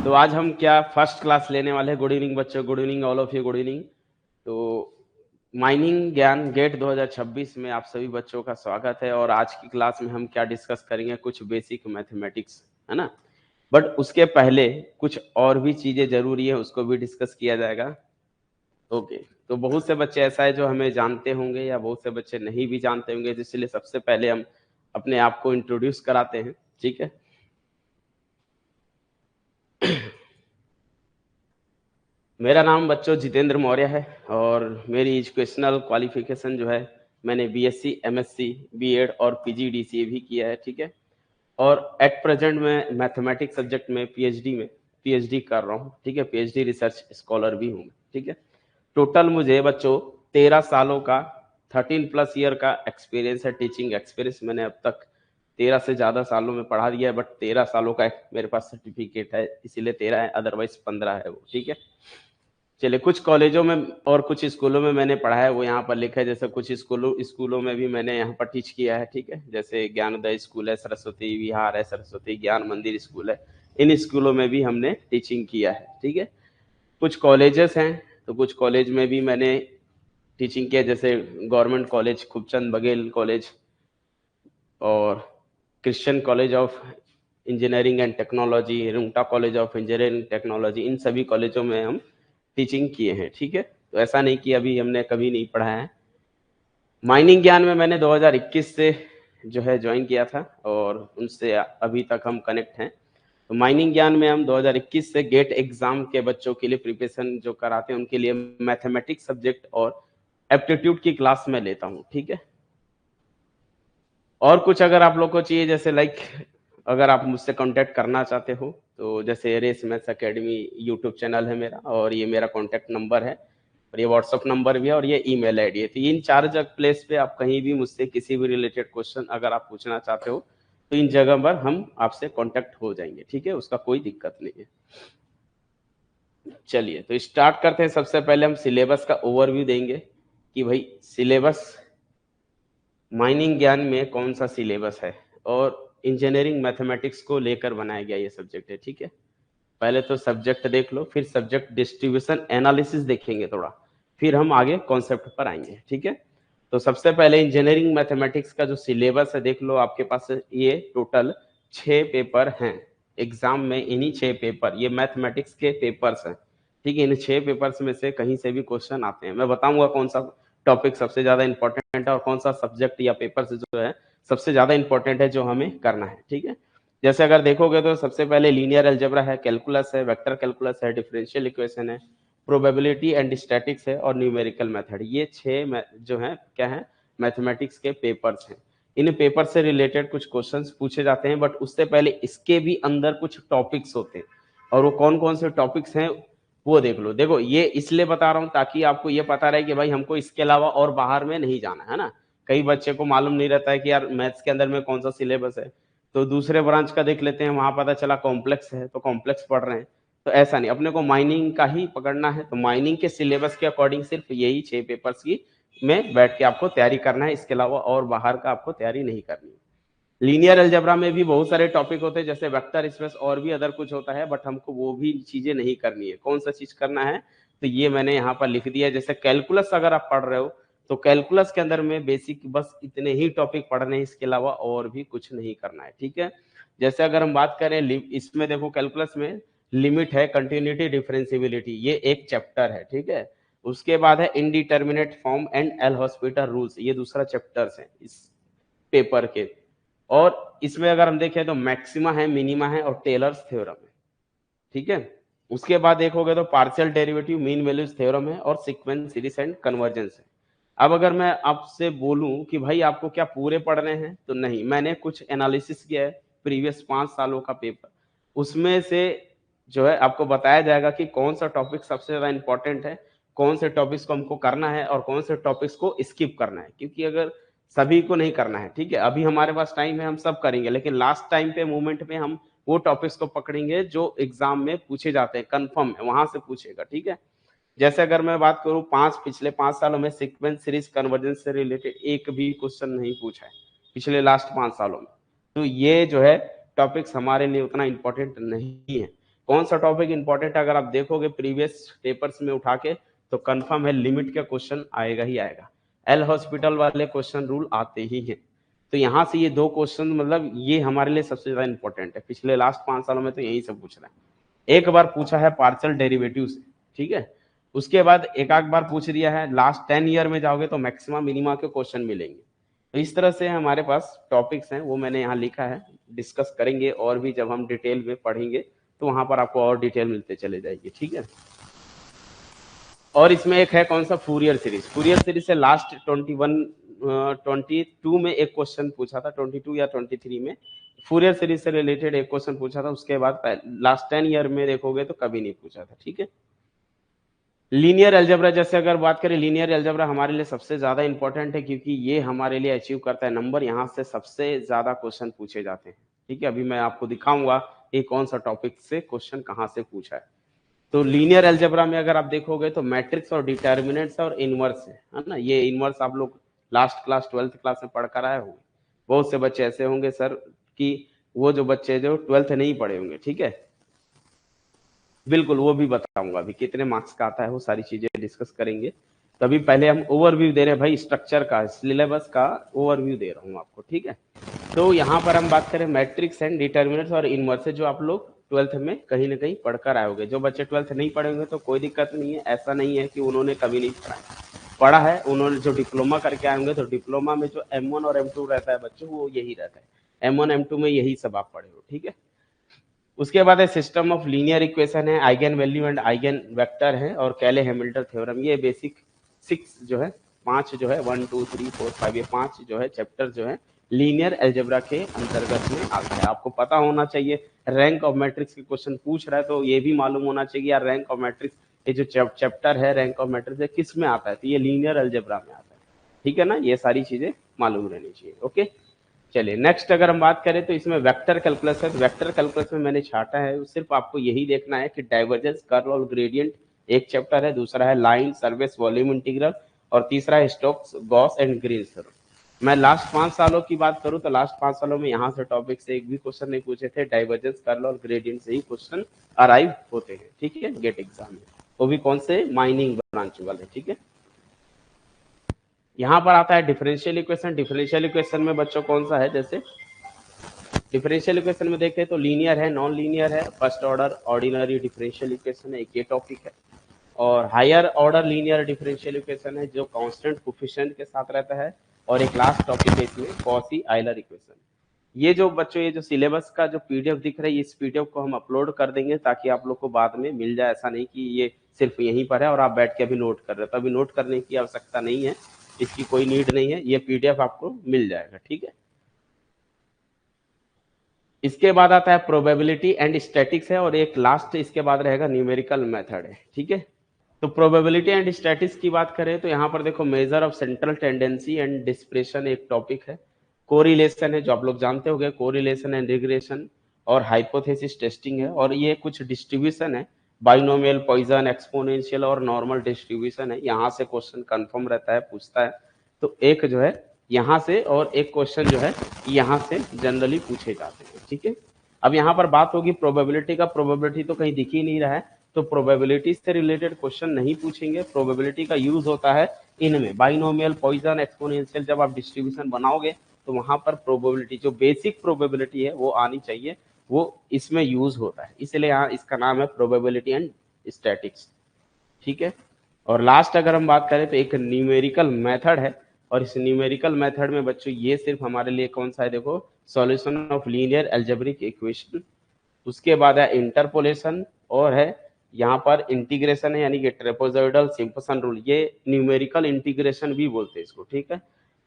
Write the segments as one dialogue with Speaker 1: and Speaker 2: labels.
Speaker 1: तो आज हम क्या फर्स्ट क्लास लेने वाले हैं। गुड इवनिंग बच्चों, good evening all of you, good evening. तो माइनिंग ज्ञान गेट 2026 में आप सभी बच्चों का स्वागत है। और आज की क्लास में हम क्या डिस्कस करेंगे, कुछ बेसिक मैथमेटिक्स, है ना। बट उसके पहले कुछ और भी चीजें जरूरी है, उसको भी डिस्कस किया जाएगा। ओके, तो बहुत से बच्चे ऐसा है जो हमें जानते होंगे या बहुत से बच्चे नहीं भी जानते होंगे, इसलिए सबसे पहले हम अपने आप को इंट्रोड्यूस कराते हैं, ठीक है। मेरा नाम बच्चों जितेंद्र मौर्य है और मेरी एजुकेशनल क्वालिफिकेशन जो है, मैंने बीएससी, एमएससी, बीएड और पीजीडीसीए भी किया है, ठीक है। और एट प्रेजेंट मैं मैथमेटिक्स सब्जेक्ट में पीएचडी कर रहा हूँ, ठीक है। पीएचडी रिसर्च स्कॉलर भी हूँ, ठीक है। टोटल मुझे बच्चों 13 सालों का 13+ ईयर का एक्सपीरियंस है, टीचिंग एक्सपीरियंस। मैंने अब तक 13 से ज़्यादा सालों में पढ़ा दिया है, बट 13 सालों का मेरे पास सर्टिफिकेट है, इसीलिए 13 है, अदरवाइज 15 है वो, ठीक है। चलिए, कुछ कॉलेजों में और कुछ स्कूलों में मैंने पढ़ा है, वो यहाँ पर लिखा है। जैसे कुछ स्कूलों में भी मैंने यहाँ पर टीच किया है, ठीक है। जैसे ज्ञानोदय स्कूल है, सरस्वती विहार है, सरस्वती ज्ञान मंदिर स्कूल है, इन स्कूलों में भी हमने टीचिंग किया है, ठीक है। कुछ कॉलेजेस हैं, तो कुछ कॉलेज में भी मैंने टीचिंग किया, जैसे government college Khubchand Baghel college और Christian college of engineering and technology, Rungta college of engineering technology, इन सभी कॉलेजों में हम टीचिंग किए हैं, ठीक है। तो ऐसा नहीं कि अभी हमने कभी नहीं पढ़ा है। माइनिंग ज्ञान में मैंने 2021 से जो है ज्वाइन किया था और उनसे अभी तक हम कनेक्ट हैं। तो माइनिंग ज्ञान में हम 2021 से गेट एग्जाम के बच्चों के लिए प्रिपरेशन जो कराते हैं, उनके लिए मैथमेटिक्स सब्जेक्ट और एप्टीट्यूड की क्लास में लेता हूँ, ठीक है। और कुछ अगर आप लोग को चाहिए, जैसे लाइक अगर आप मुझसे कांटेक्ट करना चाहते हो, तो जैसे race maths academy YouTube channel है मेरा, और ये मेरा कांटेक्ट नंबर है, और ये व्हाट्सअप नंबर भी है, और ये ईमेल आईडी है। तो इन 4 जगह प्लेस पे आप कहीं भी मुझसे किसी भी रिलेटेड क्वेश्चन अगर आप पूछना चाहते हो, तो इन जगह पर हम आपसे कांटेक्ट हो जाएंगे, ठीक है। उसका कोई दिक्कत नहीं है। चलिए, तो स्टार्ट करते हैं। सबसे पहले हम सिलेबस का ओवरव्यू देंगे कि भाई सिलेबस माइनिंग ज्ञान में कौन सा सिलेबस है, और इंजीनियरिंग मैथमेटिक्स को लेकर बनाया गया ये सब्जेक्ट है, ठीक है। पहले तो सब्जेक्ट देख लो, फिर सब्जेक्ट डिस्ट्रीब्यूशन एनालिसिस देखेंगे थोड़ा, फिर हम आगे कॉन्सेप्ट पर आएंगे, ठीक है। तो सबसे पहले इंजीनियरिंग मैथमेटिक्स का जो सिलेबस है देख लो, आपके पास ये टोटल 6 पेपर हैं एग्जाम में। इन्हीं 6 पेपर, ये मैथमेटिक्स के पेपर्स हैं, ठीक है। इन 6 पेपर्स में से कहीं से भी क्वेश्चन आते हैं। मैं बताऊंगा कौन सा टॉपिक सबसे ज्यादा इंपॉर्टेंट है और कौन सा सब्जेक्ट या पेपर से जो है सबसे ज्यादा इंपॉर्टेंट है, जो हमें करना है, ठीक है। जैसे अगर देखोगे तो सबसे पहले लीनियर अलजेब्रा है, कैलकुलस है, वेक्टर कैलकुलस है, डिफरेंशियल इक्वेशन है, प्रोबेबिलिटी एंड स्टैटिक्स है, और न्यूमेरिकल मेथड। ये 6 जो है क्या है, मैथमेटिक्स के पेपर्स हैं। इन पेपर से रिलेटेड कुछ क्वेश्चंस पूछे जाते हैं, बट उससे पहले इसके भी अंदर कुछ टॉपिक्स होते हैं, और वो कौन कौन से टॉपिक्स हैं वो देख लो। देखो, ये इसलिए बता रहा हूँ ताकि आपको ये पता रहे कि भाई हमको इसके अलावा और बाहर में नहीं जाना है ना। कई बच्चे को मालूम नहीं रहता है कि यार मैथ्स के अंदर में कौन सा सिलेबस है, तो दूसरे ब्रांच का देख लेते हैं, वहां पता चला कॉम्प्लेक्स है तो कॉम्प्लेक्स पढ़ रहे हैं। तो ऐसा नहीं, अपने को माइनिंग का ही पकड़ना है। तो माइनिंग के सिलेबस के अकॉर्डिंग सिर्फ यही 6 पेपर्स की में बैठ के आपको तैयारी करना है, इसके अलावा और बाहर का आपको तैयारी नहीं करनी है। लीनियर अलजेब्रा में भी बहुत सारे टॉपिक होते हैं, जैसे वेक्टर स्पेस और भी अदर कुछ होता है, बट हमको वो भी चीजें नहीं करनी है। कौन सा चीज करना है, तो ये मैंने यहाँ पर लिख दिया है। जैसे कैलकुलस अगर आप पढ़ रहे हो, तो कैलकुलस के अंदर में बेसिक बस इतने ही टॉपिक पढ़ने हैं, इसके अलावा और भी कुछ नहीं करना है, ठीक है। जैसे अगर हम बात करें इसमें, देखो कैलकुलस में लिमिट है, कंटिन्यूटी, डिफरेंशियबिलिटी, ये एक चैप्टर है, ठीक है। उसके बाद है indeterminate form and L hospital rules, ये दूसरा चैप्टर है इस पेपर के। और इसमें अगर हम देखें तो मैक्सिमा है, मिनिमा है, और टेलर्स थ्योरम है, ठीक है। उसके बाद देखोगे तो partial derivative, mean values theorem है, और सीक्वेंस सीरीज एंड कन्वर्जेंस है। अब अगर मैं आपसे बोलूं कि भाई आपको क्या पूरे पढ़ने हैं, तो नहीं, मैंने कुछ एनालिसिस किया है प्रीवियस 5 सालों का पेपर, उसमें से जो है आपको बताया जाएगा कि कौन सा टॉपिक सबसे ज्यादा इंपॉर्टेंट है, कौन से टॉपिक्स को हमको करना है और कौन से टॉपिक्स को स्किप करना है। क्योंकि अगर सभी को नहीं करना है, ठीक है, अभी हमारे पास टाइम है, हम सब करेंगे, लेकिन लास्ट टाइम पे मूवमेंट में हम वो टॉपिक्स को पकड़ेंगे जो एग्जाम में पूछे जाते हैं, कंफर्म है वहां से पूछेगा, ठीक है। जैसे अगर मैं बात करूं, पिछले 5 सालों में सीक्वेंस सीरीज कन्वर्जेंस से रिलेटेड एक भी क्वेश्चन नहीं पूछा है पिछले लास्ट 5 सालों में। तो ये जो है टॉपिक्स हमारे लिए उतना इंपॉर्टेंट नहीं है। कौन सा टॉपिक इंपॉर्टेंट है, अगर आप देखोगे प्रीवियस पेपर्स में उठा के तो कंफर्म है लिमिट का क्वेश्चन आएगा ही आएगा। एल हॉस्पिटल वाले क्वेश्चन रूल आते ही हैं। तो यहाँ से ये दो क्वेश्चन मतलब ये हमारे लिए सबसे ज्यादा इंपॉर्टेंट है, पिछले लास्ट 5 सालों में तो यही सब पूछ रहे हैं। एक बार पूछा है पार्शियल डेरिवेटिव से, ठीक है, उसके बाद एक आध बार पूछ दिया है, लास्ट 10 ईयर में जाओगे तो मैक्सिमम मिनिमा के क्वेश्चन मिलेंगे। तो इस तरह से हमारे पास टॉपिक्स हैं, वो मैंने यहाँ लिखा है, डिस्कस करेंगे और भी जब हम डिटेल में पढ़ेंगे तो वहां पर आपको और डिटेल मिलते चले जाएगी, ठीक है। और इसमें एक है कौन सा, फूरियर सीरीज। फूरियर सीरीज से लास्ट 22 में एक क्वेश्चन पूछा था, 22 या 23 में फूरियर सीरीज से रिलेटेड एक क्वेश्चन पूछा था। उसके बाद लास्ट 10 ईयर में देखोगे तो कभी नहीं पूछा था, ठीक है। लीनियर अलजेब्रा, जैसे अगर बात करें, लीनियर अलजेब्रा हमारे लिए सबसे ज्यादा इंपॉर्टेंट है क्योंकि ये हमारे लिए अचीव करता है नंबर, यहाँ से सबसे ज्यादा क्वेश्चन पूछे जाते हैं, ठीक है। अभी मैं आपको दिखाऊंगा ये कौन सा टॉपिक से क्वेश्चन कहाँ से पूछा है। तो लीनियर अलजेब्रा में अगर आप देखोगे तो मैट्रिक्स और डिटर्मिनेंट्स और इनवर्स है ना। ये इनवर्स आप लोग लास्ट क्लास 12th क्लास में पढ़ कर आए होंगे। बहुत से बच्चे ऐसे होंगे सर कि वो जो बच्चे जो 12th नहीं पढ़े होंगे, ठीक है, बिल्कुल वो भी बताऊंगा अभी कितने मार्क्स का आता है, वो सारी चीजें डिस्कस करेंगे। तभी पहले हम ओवरव्यू दे रहे हैं भाई, स्ट्रक्चर का, सिलेबस का ओवरव्यू दे रहा हूँ आपको, ठीक है। तो यहाँ पर हम बात करें मैट्रिक्स एंड डिटर्मिनेंट्स और इनवर्स, जो आप लोग 12th में कहीं ना कहीं पढ़कर आए होंगे। जो बच्चे 12th नहीं पढ़े होंगे तो कोई दिक्कत नहीं है, ऐसा नहीं है कि उन्होंने कभी नहीं पढ़ा है। उन्होंने जो डिप्लोमा करके आए होंगे तो डिप्लोमा में जो M1 और M2 रहता है बच्चों, वो यही रहता है, M1 M2 में यही सब आप पढ़े हो, ठीक है। उसके बाद है सिस्टम ऑफ लीनियर इक्वेशन है, eigen value and eigen vector है और कैले हैमिल्टन थ्योरम। ये बेसिक 6 जो है, 5 जो है, 1 2 3 4 5, ये 5 जो है चैप्टर जो है लीनियर अलजेब्रा के अंतर्गत में आता है। आपको पता होना चाहिए, रैंक ऑफ मैट्रिक्स के क्वेश्चन पूछ रहा है तो ये भी मालूम होना चाहिए यार रैंक ऑफ मैट्रिक्स, ये जो चैप्टर है रैंक ऑफ मैट्रिक्स है किस में आता है, तो ये लीनियर अलजेब्रा में आता है, ठीक है ना। ये सारी चीजें मालूम रहनी चाहिए, ओके। चलिए नेक्स्ट अगर हम बात करें तो इसमें वेक्टर कैलकुलस है। वेक्टर कैलकुलस में मैंने छाटा है, सिर्फ आपको यही देखना है कि डाइवर्जेंस, कर्ल और ग्रेडियंट एक चैप्टर है, दूसरा है लाइन, सर्फेस, वॉल्यूम इंटीग्रल और तीसरा है Stokes, Gauss and green theorem. मैं लास्ट 5 सालों की बात करूं तो लास्ट 5 सालों में यहाँ से टॉपिक से एक भी क्वेश्चन नहीं पूछे थे, डाइवर्जेंस, कर्ल और ग्रेडियंट से ही क्वेश्चन अराइव होते हैं, ठीक है, गेट एग्जाम में, वो भी कौन से, माइनिंग ब्रांच वाले, ठीक है। यहाँ पर आता है डिफरेंशियल इक्वेशन। डिफरेंशियल इक्वेशन में बच्चों कौन सा है, जैसे डिफरेंशियल इक्वेशन में देखें तो लीनियर है, नॉन लीनियर है, first order ordinary differential equation है, एक ये टॉपिक है। और higher order linear differential equation है जो कांस्टेंट कोफिशिएंट के साथ रहता है। और एक लास्ट टॉपिक है इसमें कॉची आइलर इक्वेशन। ये जो बच्चों, ये जो सिलेबस का जो पीडीएफ दिख रहा है, इस पीडीएफ को हम अपलोड कर देंगे ताकि आप लोग को बाद में मिल जाए। ऐसा नहीं कि ये सिर्फ यहीं पर है और आप बैठ के अभी नोट कर रहे हो, तो अभी नोट करने की आवश्यकता नहीं है, इसकी कोई नीड नहीं है, ये पीडीएफ आपको मिल जाएगा, ठीक है। इसके बाद आता है प्रोबेबिलिटी एंड स्टैटिक्स है और एक लास्ट इसके बाद रहेगा न्यूमेरिकल मेथड है, ठीक है। तो प्रोबेबिलिटी एंड स्टैटिक्स की बात करें तो यहाँ पर देखो measure of central tendency and dispersion एक टॉपिक है, कोरिलेशन है जो आप लोग जानते होंगे, कोरिलेशन एंड रिग्रेशन, और हाइपोथेसिस टेस्टिंग है, और ये कुछ डिस्ट्रीब्यूशन है, बाइनोमियल, पॉइजन, एक्सपोनेंशियल और नॉर्मल डिस्ट्रीब्यूशन है। यहाँ से क्वेश्चन कंफर्म रहता है, पूछता है। तो एक जो है यहाँ से और एक क्वेश्चन जो है यहाँ से जनरली पूछे जाते हैं, ठीक है। अब यहाँ पर बात होगी प्रोबेबिलिटी का। प्रोबेबिलिटी तो कहीं दिख ही नहीं रहा है, तो प्रोबेबिलिटी से रिलेटेड क्वेश्चन नहीं पूछेंगे। प्रोबेबिलिटी का यूज होता है इनमें, बाइनोमियल, पॉइजन, एक्सपोनेंशियल, जब आप डिस्ट्रीब्यूशन बनाओगे तो वहां पर प्रोबेबिलिटी, जो बेसिक प्रोबेबिलिटी है वो आनी चाहिए, वो इसमें यूज होता है, इसलिए यहाँ इसका नाम है प्रोबेबिलिटी एंड स्टैटिक्स, ठीक है। और लास्ट अगर हम बात करें तो एक न्यूमेरिकल मेथड है, और इस न्यूमेरिकल मेथड में बच्चों ये सिर्फ हमारे लिए कौन सा है, देखो, solution of linear algebraic equation, उसके बाद है इंटरपोलेशन, और है यहाँ पर इंटीग्रेशन है, यानी कि ट्रेपेजॉइडल सिम्पसन रूल, ये न्यूमेरिकल इंटीग्रेशन भी बोलते हैं इसको, ठीक है।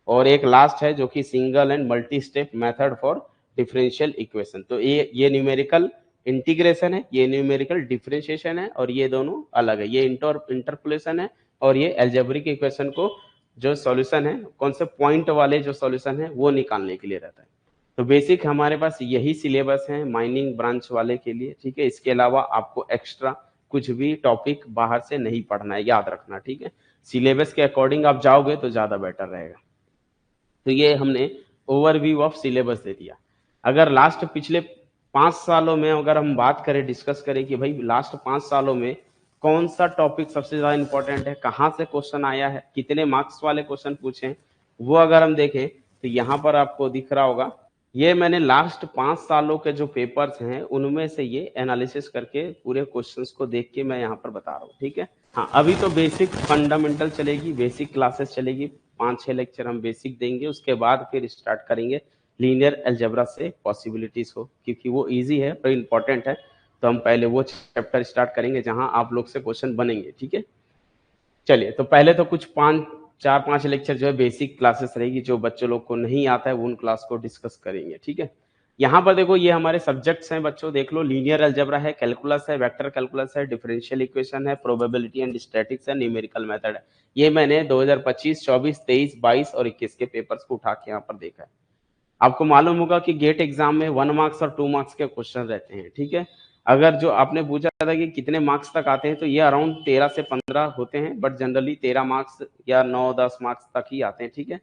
Speaker 1: और एक लास्ट है जो कि single and multi step method for differential equation. तो ये न्यूमेरिकल इंटीग्रेशन है, ये न्यूमेरिकल डिफरेंशिएशन है, और ये दोनों अलग है, ये इंटरपोलेशन है, और ये अलजेब्रिक इक्वेशन को जो सॉल्यूशन है, कौन से पॉइंट वाले जो सॉल्यूशन है वो निकालने के लिए रहता है। तो बेसिक हमारे पास यही सिलेबस है माइनिंग ब्रांच वाले के लिए, ठीक है। इसके अलावा आपको एक्स्ट्रा कुछ भी टॉपिक बाहर से नहीं पढ़ना है, याद रखना, ठीक है। सिलेबस के अकॉर्डिंग आप जाओगे तो ज्यादा बेटर रहेगा। तो ये हमने ओवरव्यू ऑफ सिलेबस दे दिया। अगर लास्ट पिछले 5 सालों में अगर हम बात करें, डिस्कस करें कि भाई लास्ट 5 सालों में कौन सा टॉपिक सबसे ज्यादा इंपॉर्टेंट है, कहाँ से क्वेश्चन आया है, कितने मार्क्स वाले क्वेश्चन पूछे, वो अगर हम देखें तो यहाँ पर आपको दिख रहा होगा, ये मैंने लास्ट 5 सालों के जो पेपर्स हैं उनमें से ये एनालिसिस करके पूरे क्वेश्चंस को देख के मैं यहाँ पर बता रहा हूँ, ठीक है। हाँ, अभी तो बेसिक फंडामेंटल चलेगी, बेसिक क्लासेस चलेगी, 5-6 लेक्चर हम बेसिक देंगे, उसके बाद फिर स्टार्ट करेंगे लीनियर अलजेब्रा से पॉसिबिलिटीज हो, क्योंकि वो इजी है पर इंपॉर्टेंट है, तो हम पहले वो चैप्टर स्टार्ट करेंगे जहां आप लोग से क्वेश्चन बनेंगे, ठीक है। चलिए, तो पहले तो कुछ 4-5 लेक्चर जो है बेसिक क्लासेस रहेगी, जो बच्चों लोग को नहीं आता है उन क्लास को डिस्कस करेंगे, ठीक है। यहाँ पर देखो, ये हमारे सब्जेक्ट्स हैं बच्चों, देख लो, लीनियर अलजेब्रा है, कैलकुलस है, वेक्टर कैलकुलस है, डिफरेंशियल इक्वेशन है, प्रोबेबिलिटी एंड स्टैटिक्स है, न्यूमेरिकल मेथड है। ये मैंने 2025, 24, 23, 22 और 21 के पेपर्स को उठा के यहाँ पर देखा है। आपको मालूम होगा कि गेट एग्जाम में 1 मार्क्स और 2 मार्क्स के क्वेश्चन रहते हैं, ठीक है। अगर जो आपने पूछा था कि कितने मार्क्स तक आते हैं, तो ये अराउंड 13 से 15 होते हैं, बट जनरली 13 मार्क्स या 9-10 मार्क्स तक ही आते हैं, ठीक है।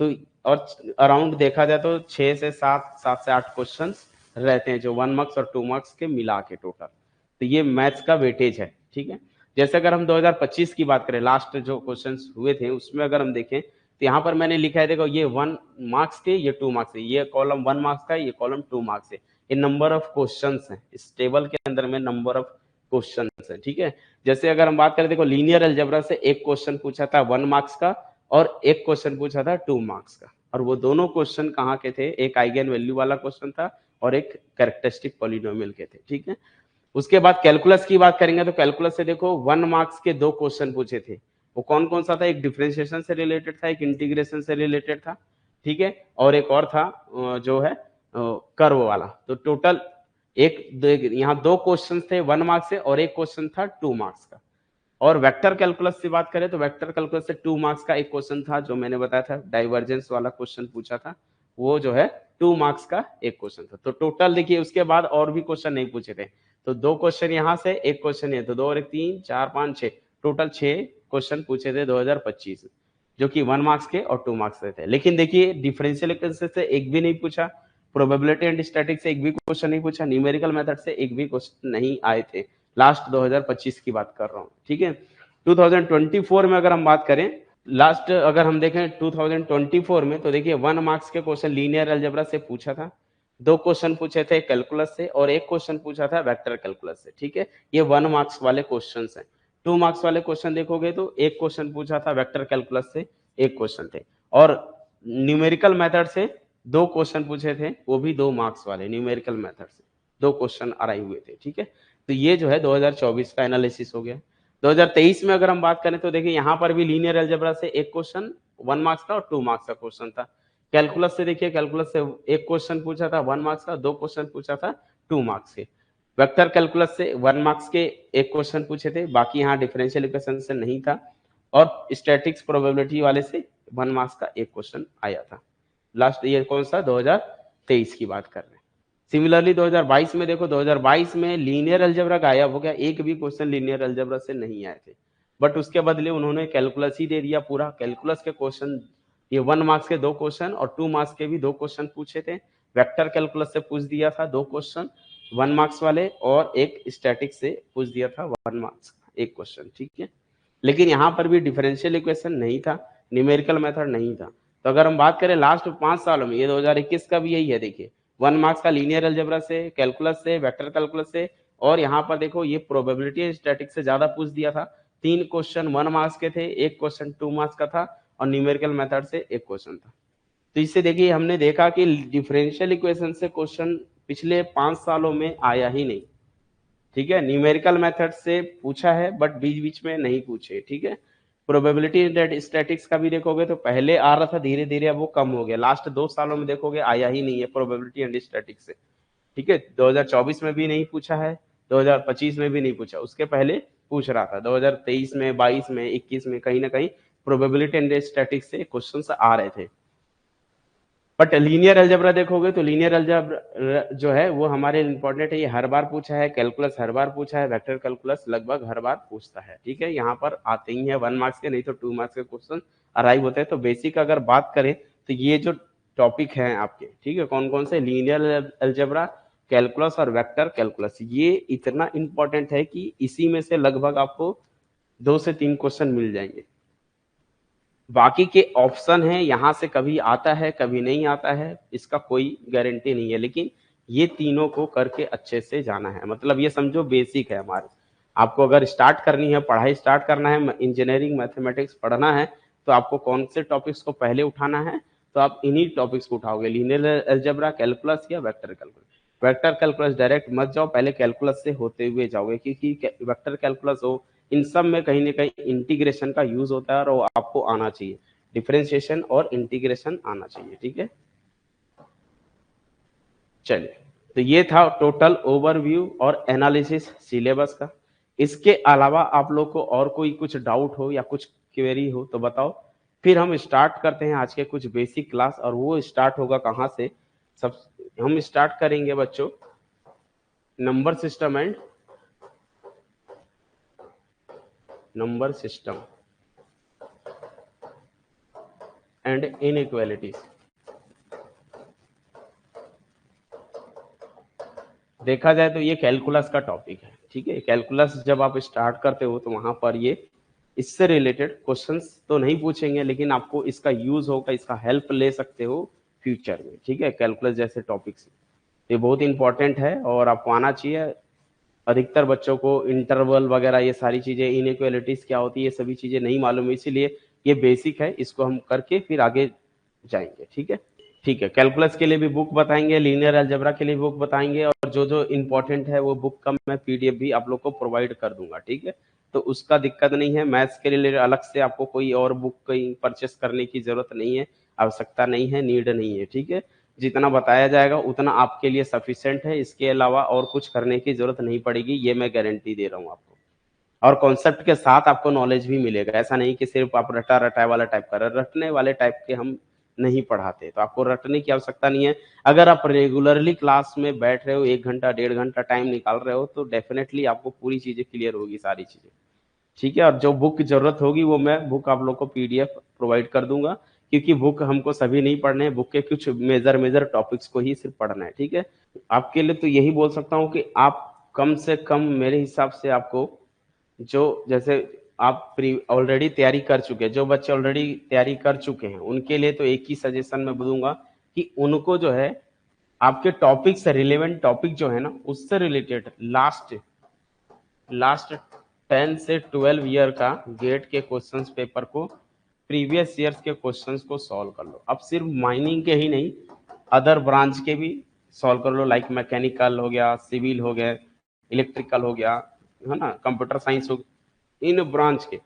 Speaker 1: तो और अराउंड देखा जाए तो 6 से 7 से 8 क्वेश्चन रहते हैं, जो 1 मार्क्स और 2 मार्क्स के मिला के टोटल। तो ये मैथ्स का वेटेज है, ठीक है। जैसे अगर हम 2025 की बात करें, लास्ट जो क्वेश्चन हुए थे उसमें अगर हम देखें, तो यहाँ पर मैंने लिखा है, देखो, ये 1 मार्क्स के, ये 2 मार्क्स है, ये कॉलम 1 मार्क्स का है, ये कॉलम 2 मार्क्स है। ये नंबर ऑफ क्वेश्चंस हैं, इस टेबल के अंदर में नंबर ऑफ क्वेश्चंस है, ठीक है। जैसे अगर हम बात करें, देखो, लीनियर अलजेब्रा से एक क्वेश्चन पूछा था 1 मार्क्स का और एक क्वेश्चन पूछा था 2 मार्क्स का, और वो दोनों क्वेश्चन कहाँ के थे, एक आइगन वैल्यू वाला क्वेश्चन था और एक कैरेक्टरिस्टिक पॉलिनोमियल के थे, ठीक है। उसके बाद कैलकुलस की बात करेंगे, तो कैलकुलस से देखो 1 मार्क्स के 2 क्वेश्चन पूछे थे। वो कौन कौन सा था, एक डिफरेंशिएशन से रिलेटेड था, एक इंटीग्रेशन से रिलेटेड था, ठीक है, और एक और था जो है कर्व वाला। तो टोटल यहाँ 2 क्वेश्चन थे 1 मार्क्स से और एक क्वेश्चन था 2 मार्क्स का। और वेक्टर कैलकुलस से बात करें, तो वेक्टर कैलकुलस से 2 मार्क्स का एक क्वेश्चन था, जो मैंने बताया था, डाइवर्जेंस वाला क्वेश्चन पूछा था, वो जो है 2 मार्क्स का एक क्वेश्चन था। तो टोटल देखिए, उसके बाद और भी क्वेश्चन नहीं पूछे थे, तो 2 क्वेश्चन यहाँ से, एक क्वेश्चन ये, तो 2 और 1 3, 4 5 6, टोटल 6 क्वेश्चन पूछे थे 2025, जो कि 1 मार्क्स के और 2 मार्क्स के थे। लेकिन देखिए, डिफरेंशियल इक्वेशन से एक भी नहीं पूछा, प्रोबेबिलिटी एंड स्टैटिक्स से एक भी क्वेश्चन नहीं पूछा, न्यूमेरिकल मेथड से एक भी क्वेश्चन नहीं आए थे। लास्ट 2025 की बात कर रहा हूँ, ठीक है। 2024 में अगर हम बात करें, लास्ट अगर हम देखें 2024 में, तो देखिए 1 मार्क्स के क्वेश्चन लीनियर अलजेब्रा से पूछा था, 2 क्वेश्चन पूछे थे कैलकुलस से और एक क्वेश्चन पूछा था वेक्टर कैलकुलस से, ठीक है। ये 1 मार्क्स वाले क्वेश्चन हैं। 2 मार्क्स वाले क्वेश्चन देखोगे तो एक क्वेश्चन पूछा था वेक्टर कैलकुलस से, एक क्वेश्चन थे, और न्यूमेरिकल मेथड से 2 क्वेश्चन पूछे थे, वो भी 2 मार्क्स वाले, न्यूमेरिकल मेथड से 2 क्वेश्चन आए हुए थे, ठीक है। तो ये जो है 2024 का एनालिसिस हो गया। 2023 में अगर हम बात करें, तो देखिए यहाँ पर भी लीनियर अलजेब्रा से एक क्वेश्चन 1 मार्क्स का और 2 मार्क्स का क्वेश्चन था। कैलकुलस से देखिए, कैलकुलस से एक क्वेश्चन पूछा था 1 मार्क्स का, 2 क्वेश्चन पूछा था 2 मार्क्स के। वेक्टर कैलकुलस से 1 मार्क्स के एक क्वेश्चन पूछे थे, बाकी यहाँ डिफरेंशियल इक्वेशन से नहीं था, और स्टैटिक्स प्रोबेबिलिटी वाले से 1 मार्क्स का एक क्वेश्चन आया था। लास्ट ईयर कौन सा, 2023 की बात कर रहे हैं। सिमिलरली 2022 में देखो, 2022 में लीनियर अलजेब्रा गायब हो गया, एक भी क्वेश्चन लीनियर अलजेब्रा से नहीं आए थे, बट उसके बदले उन्होंने कैलकुलस ही दे दिया पूरा। कैलकुलस के क्वेश्चन, ये 1 मार्क्स के 2 क्वेश्चन और 2 मार्क्स के भी 2 क्वेश्चन पूछे थे। वेक्टर कैलकुलस से पूछ दिया था 2 क्वेश्चन 1 मार्क्स वाले, और एक स्टैटिक से पूछ दिया था 1 मार्क्स का एक क्वेश्चन, ठीक है। लेकिन यहाँ पर भी डिफरेंशियल इक्वेशन नहीं था, न्यूमेरिकल मेथड नहीं था। तो अगर हम बात करें लास्ट 5 सालों में, ये 2021 का भी यही है, देखिए 1 मार्क्स का लीनियर अलजेब्रा से, कैलकुलस से, वेक्टर कैलकुलस से, और यहाँ पर देखो ये प्रोबेबिलिटी स्टैटिक्स से ज्यादा पूछ दिया था। 3 क्वेश्चन 1 मार्क्स के थे, एक क्वेश्चन 2 मार्क्स का था, और न्यूमेरिकल मेथड से एक क्वेश्चन था। तो इससे देखिए, हमने देखा कि डिफरेंशियल इक्वेशन से क्वेश्चन पिछले 5 सालों में आया ही नहीं, ठीक है। न्यूमेरिकल मेथड से पूछा है, बट बीच बीच में नहीं पूछे, ठीक है। प्रोबेबिलिटी स्टैटिक्स का भी देखोगे तो पहले आ रहा था, धीरे धीरे अब वो कम हो गया। लास्ट 2 सालों में देखोगे आया ही नहीं है प्रोबेबिलिटी एंड स्टैटिक्स से, ठीक है। 2024 में भी नहीं पूछा है, 2025 में भी नहीं पूछा, उसके पहले पूछ रहा था 2023 में, 22 में, 21 में, कहीं ना कहीं प्रोबेबिलिटी एंड स्टैटिक्स से क्वेश्चंस आ रहे थे। बट लीनियर अलजेब्रा देखोगे तो लीनियर अलजेब्रा जो है वो हमारे इंपॉर्टेंट है, ये हर बार पूछा है, कैलकुलस हर बार पूछा है, वेक्टर कैलकुलस लगभग हर बार पूछता है, ठीक है। यहाँ पर आते ही है 1 मार्क्स के, नहीं तो 2 मार्क्स के क्वेश्चन अराइव होते हैं। तो बेसिक अगर बात करें, तो ये जो टॉपिक है आपके, ठीक है, कौन कौन से, लीनियर अलजेब्रा, कैलकुलस और वेक्टर कैलकुलस, ये इतना इंपॉर्टेंट है कि इसी में से लगभग आपको 2 से 3 क्वेश्चन मिल जाएंगे। बाकी के ऑप्शन हैं, यहाँ से कभी आता है कभी नहीं आता है, इसका कोई गारंटी नहीं है, लेकिन ये तीनों को करके अच्छे से जाना है। मतलब ये समझो बेसिक है हमारे। आपको अगर स्टार्ट करनी है, पढ़ाई स्टार्ट करना है, इंजीनियरिंग मैथमेटिक्स पढ़ना है, तो आपको कौन से टॉपिक्स को पहले उठाना है, तो आप इन्हीं टॉपिक्स को उठाओगे, लीनियर अलजेब्रा, कैलकुलस या vector calculus. Vector calculus direct मत जाओ, पहले कैलकुलस से होते हुए जाओगे, क्योंकि वेक्टर कैलकुलस हो, इन सब में कहीं ना कहीं इंटीग्रेशन का यूज होता है और वो आपको आना चाहिए, डिफरेंशिएशन और इंटीग्रेशन आना चाहिए। ठीक है, चलिए, तो ये था टोटल ओवरव्यू और एनालिसिस सिलेबस का। इसके अलावा आप लोग को और कोई कुछ डाउट हो या कुछ क्वेरी हो तो बताओ, फिर हम स्टार्ट करते हैं आज के कुछ बेसिक क्लास। और वो स्टार्ट होगा कहाँ से? सब हम स्टार्ट करेंगे बच्चों, नंबर सिस्टम एंड इनइक्वालिटीज। देखा जाए तो ये कैलकुलस का टॉपिक है। ठीक है, कैलकुलस जब आप स्टार्ट करते हो तो वहां पर ये इससे रिलेटेड क्वेश्चंस तो नहीं पूछेंगे, लेकिन आपको इसका यूज होगा, इसका हेल्प ले सकते हो फ्यूचर में। ठीक है, कैलकुलस जैसे टॉपिक्स ये बहुत इंपॉर्टेंट है और आपको आना चाहिए। अधिकतर बच्चों को इंटरवल वगैरह ये सारी चीजें, इनइक्वालिटीज क्या होती है, ये सभी चीजें नहीं मालूम है, इसीलिए ये बेसिक है, इसको हम करके फिर आगे जाएंगे। ठीक है, ठीक है, कैलकुलस के लिए भी बुक बताएंगे, लीनियर अलजेब्रा के लिए बुक बताएंगे, और जो जो इंपॉर्टेंट है वो बुक का मैं पीडीएफ भी आप लोग को प्रोवाइड कर दूंगा। ठीक है, तो उसका दिक्कत नहीं है। मैथ्स के लिए अलग से आपको कोई और बुक कहीं परचेस करने की जरूरत नहीं है, आवश्यकता नहीं है, नीड नहीं है। ठीक है, जितना बताया जाएगा उतना आपके लिए सफिशिएंट है, इसके अलावा और कुछ करने की जरूरत नहीं पड़ेगी, ये मैं गारंटी दे रहा हूँ आपको। और कॉन्सेप्ट के साथ आपको नॉलेज भी मिलेगा, ऐसा नहीं कि सिर्फ आप रटा रटाए वाला टाइप कर रहे, रटने वाले टाइप के हम नहीं पढ़ाते, तो आपको रटने की आवश्यकता नहीं है। अगर आप रेगुलरली क्लास में बैठ रहे हो, 1 घंटा 1.5 घंटा टाइम निकाल रहे हो, तो डेफिनेटली आपको पूरी चीजें क्लियर होगी, सारी चीजें। ठीक है, और जो बुक की जरूरत होगी वो मैं बुक आप लोग को पीडीएफ प्रोवाइड कर दूंगा, क्योंकि बुक हमको सभी नहीं पढ़ने हैं, बुक के कुछ मेजर मेजर टॉपिक्स को ही सिर्फ पढ़ना है। ठीक है, आपके लिए तो यही बोल सकता हूँ कि आप कम से कम मेरे हिसाब से आपको, जो जैसे आप ऑलरेडी तैयारी कर चुके हैं, जो बच्चे ऑलरेडी तैयारी कर चुके हैं, उनके लिए तो एक ही सजेशन मैं दूंगा कि उनको जो है आपके टॉपिक से रिलेवेंट टॉपिक जो है ना, उससे रिलेटेड लास्ट लास्ट 10 से 12 ईयर का गेट के क्वेश्चंस पेपर को, प्रीवियस ईयर्स के क्वेश्चंस को सॉल्व कर लो। अब सिर्फ माइनिंग के ही नहीं, अदर ब्रांच के भी सॉल्व कर लो, लाइक मैकेनिकल हो गया, सिविल हो गया, इलेक्ट्रिकल हो गया, है ना, कंप्यूटर साइंस हो गया, इन ब्रांच के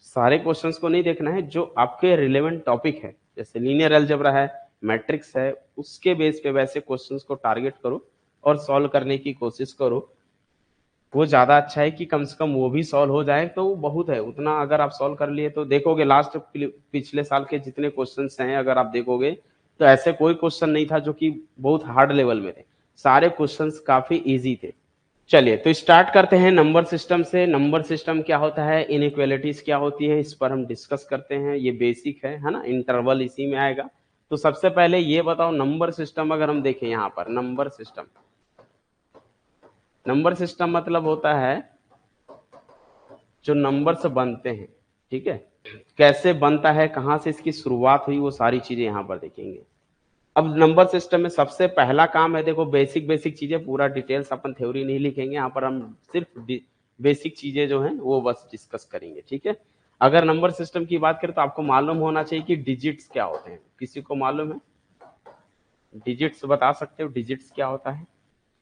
Speaker 1: सारे क्वेश्चंस को नहीं देखना है, जो आपके रिलेवेंट टॉपिक है, जैसे लीनियर अलजेब्रा है, मैट्रिक्स है, उसके बेस पे वैसे क्वेश्चंस को टारगेट करो और सॉल्व करने की कोशिश करो। वो ज्यादा अच्छा है कि कम से कम वो भी सॉल्व हो जाए तो बहुत है। उतना अगर आप सॉल्व कर लिए तो देखोगे लास्ट पिछले साल के जितने क्वेश्चंस हैं, अगर आप देखोगे तो ऐसे कोई क्वेश्चन नहीं था जो कि बहुत हार्ड लेवल में थे, सारे क्वेश्चंस काफी इजी थे। चलिए, तो स्टार्ट करते हैं नंबर सिस्टम से। नंबर सिस्टम क्या होता है, इनइक्वालिटीज क्या होती है, इस पर हम डिस्कस करते हैं। ये बेसिक है ना, इंटरवल इसी में आएगा। तो सबसे पहले ये बताओ, नंबर सिस्टम अगर हम देखें यहाँ पर, नंबर सिस्टम मतलब होता है जो नंबर से बनते हैं। ठीक है, कैसे बनता है, कहाँ से इसकी शुरुआत हुई, वो सारी चीजें यहाँ पर देखेंगे। अब नंबर सिस्टम में सबसे पहला काम है, देखो बेसिक बेसिक चीजें, पूरा डिटेल्स अपन थ्योरी नहीं लिखेंगे यहाँ पर, हम सिर्फ बेसिक चीजें जो हैं वो बस डिस्कस करेंगे। ठीक है, अगर नंबर सिस्टम की बात करें तो आपको मालूम होना चाहिए कि डिजिट्स क्या होते हैं। किसी को मालूम है? डिजिट्स बता सकते हो, डिजिट्स क्या होता है?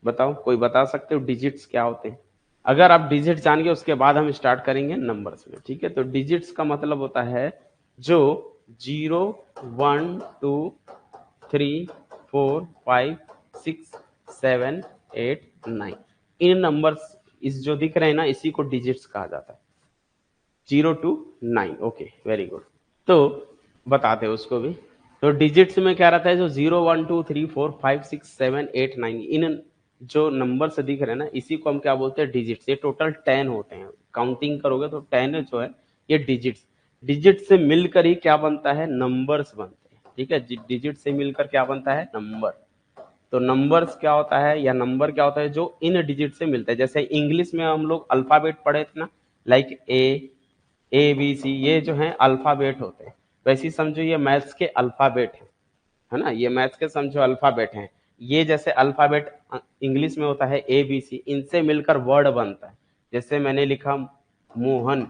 Speaker 1: बताओ, कोई बता सकते हो डिजिट्स क्या होते हैं? अगर आप डिजिट जान गए उसके बाद हम स्टार्ट करेंगे नंबर्स में। ठीक है, तो डिजिट्स का मतलब होता है जो 0 1 2 3 4 5 6 7 8 9, इन नंबर्स, इस जो दिख रहे हैं ना, इसी को डिजिट्स कहा जाता है, 0 to 9। Okay, very good. तो बताते हैं उसको भी। तो डिजिट्स में क्या रहता है, जो 0 1 2 3 4 5 6 7 8 9, इन जो नंबर से दिख रहे हैं ना, इसी को हम क्या बोलते हैं, डिजिट्स। ये टोटल 10 होते हैं, काउंटिंग करोगे तो 10 जो है ये डिजिट्स। डिजिट से मिलकर ही क्या बनता है, नंबर्स बनते हैं। ठीक है, डिजिट से मिलकर क्या बनता है, नंबर। तो नंबर्स क्या होता है या नंबर क्या होता है जो इन डिजिट से मिलता है। जैसे इंग्लिश में हम लोग अल्फाबेट पढ़े थे ना, लाइक ए बी सी, ये जो है अल्फाबेट होते हैं। वैसे ही समझो ये मैथ्स के अल्फाबेट है ना, ये मैथ्स के समझो अल्फाबेट हैं। ये जैसे अल्फाबेट इंग्लिश में होता है ए बी सी, इनसे मिलकर वर्ड बनता है। जैसे मैंने लिखा मोहन,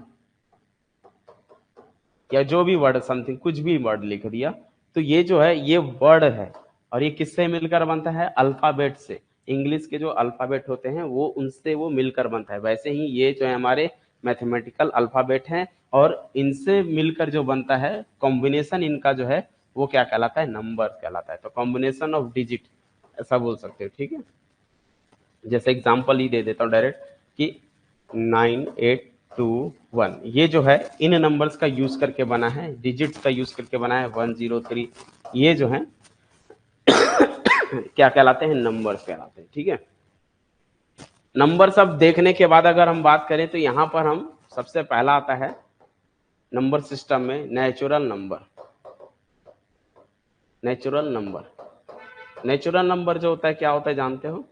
Speaker 1: या जो भी वर्ड, समथिंग कुछ भी वर्ड लिख दिया, तो ये जो है ये वर्ड है। और ये किससे मिलकर बनता है? अल्फाबेट से। इंग्लिश के जो अल्फाबेट होते हैं वो उनसे वो मिलकर बनता है। वैसे ही ये जो है हमारे मैथमेटिकल अल्फाबेट हैं, और इनसे मिलकर जो बनता है कॉम्बिनेशन इनका जो है वो क्या कहलाता है? नंबर कहलाता है। तो कॉम्बिनेशन ऑफ डिजिट ऐसा बोल सकते हो, ठीक है। जैसे एग्जांपल ही दे देता हूँ डायरेक्ट कि 9821, ये जो है इन नंबर्स का यूज करके बना है, डिजिट्स का यूज करके बना है 103। ये जो है क्या कहलाते हैं? नंबर्स कहलाते हैं, ठीक है। नंबर सब देखने के बाद अगर हम बात करें तो यहां पर हम सबसे पहला आता है नंबर सिस्टम में natural number. Natural number, natural number जो होता है क्या होता है जानते हो?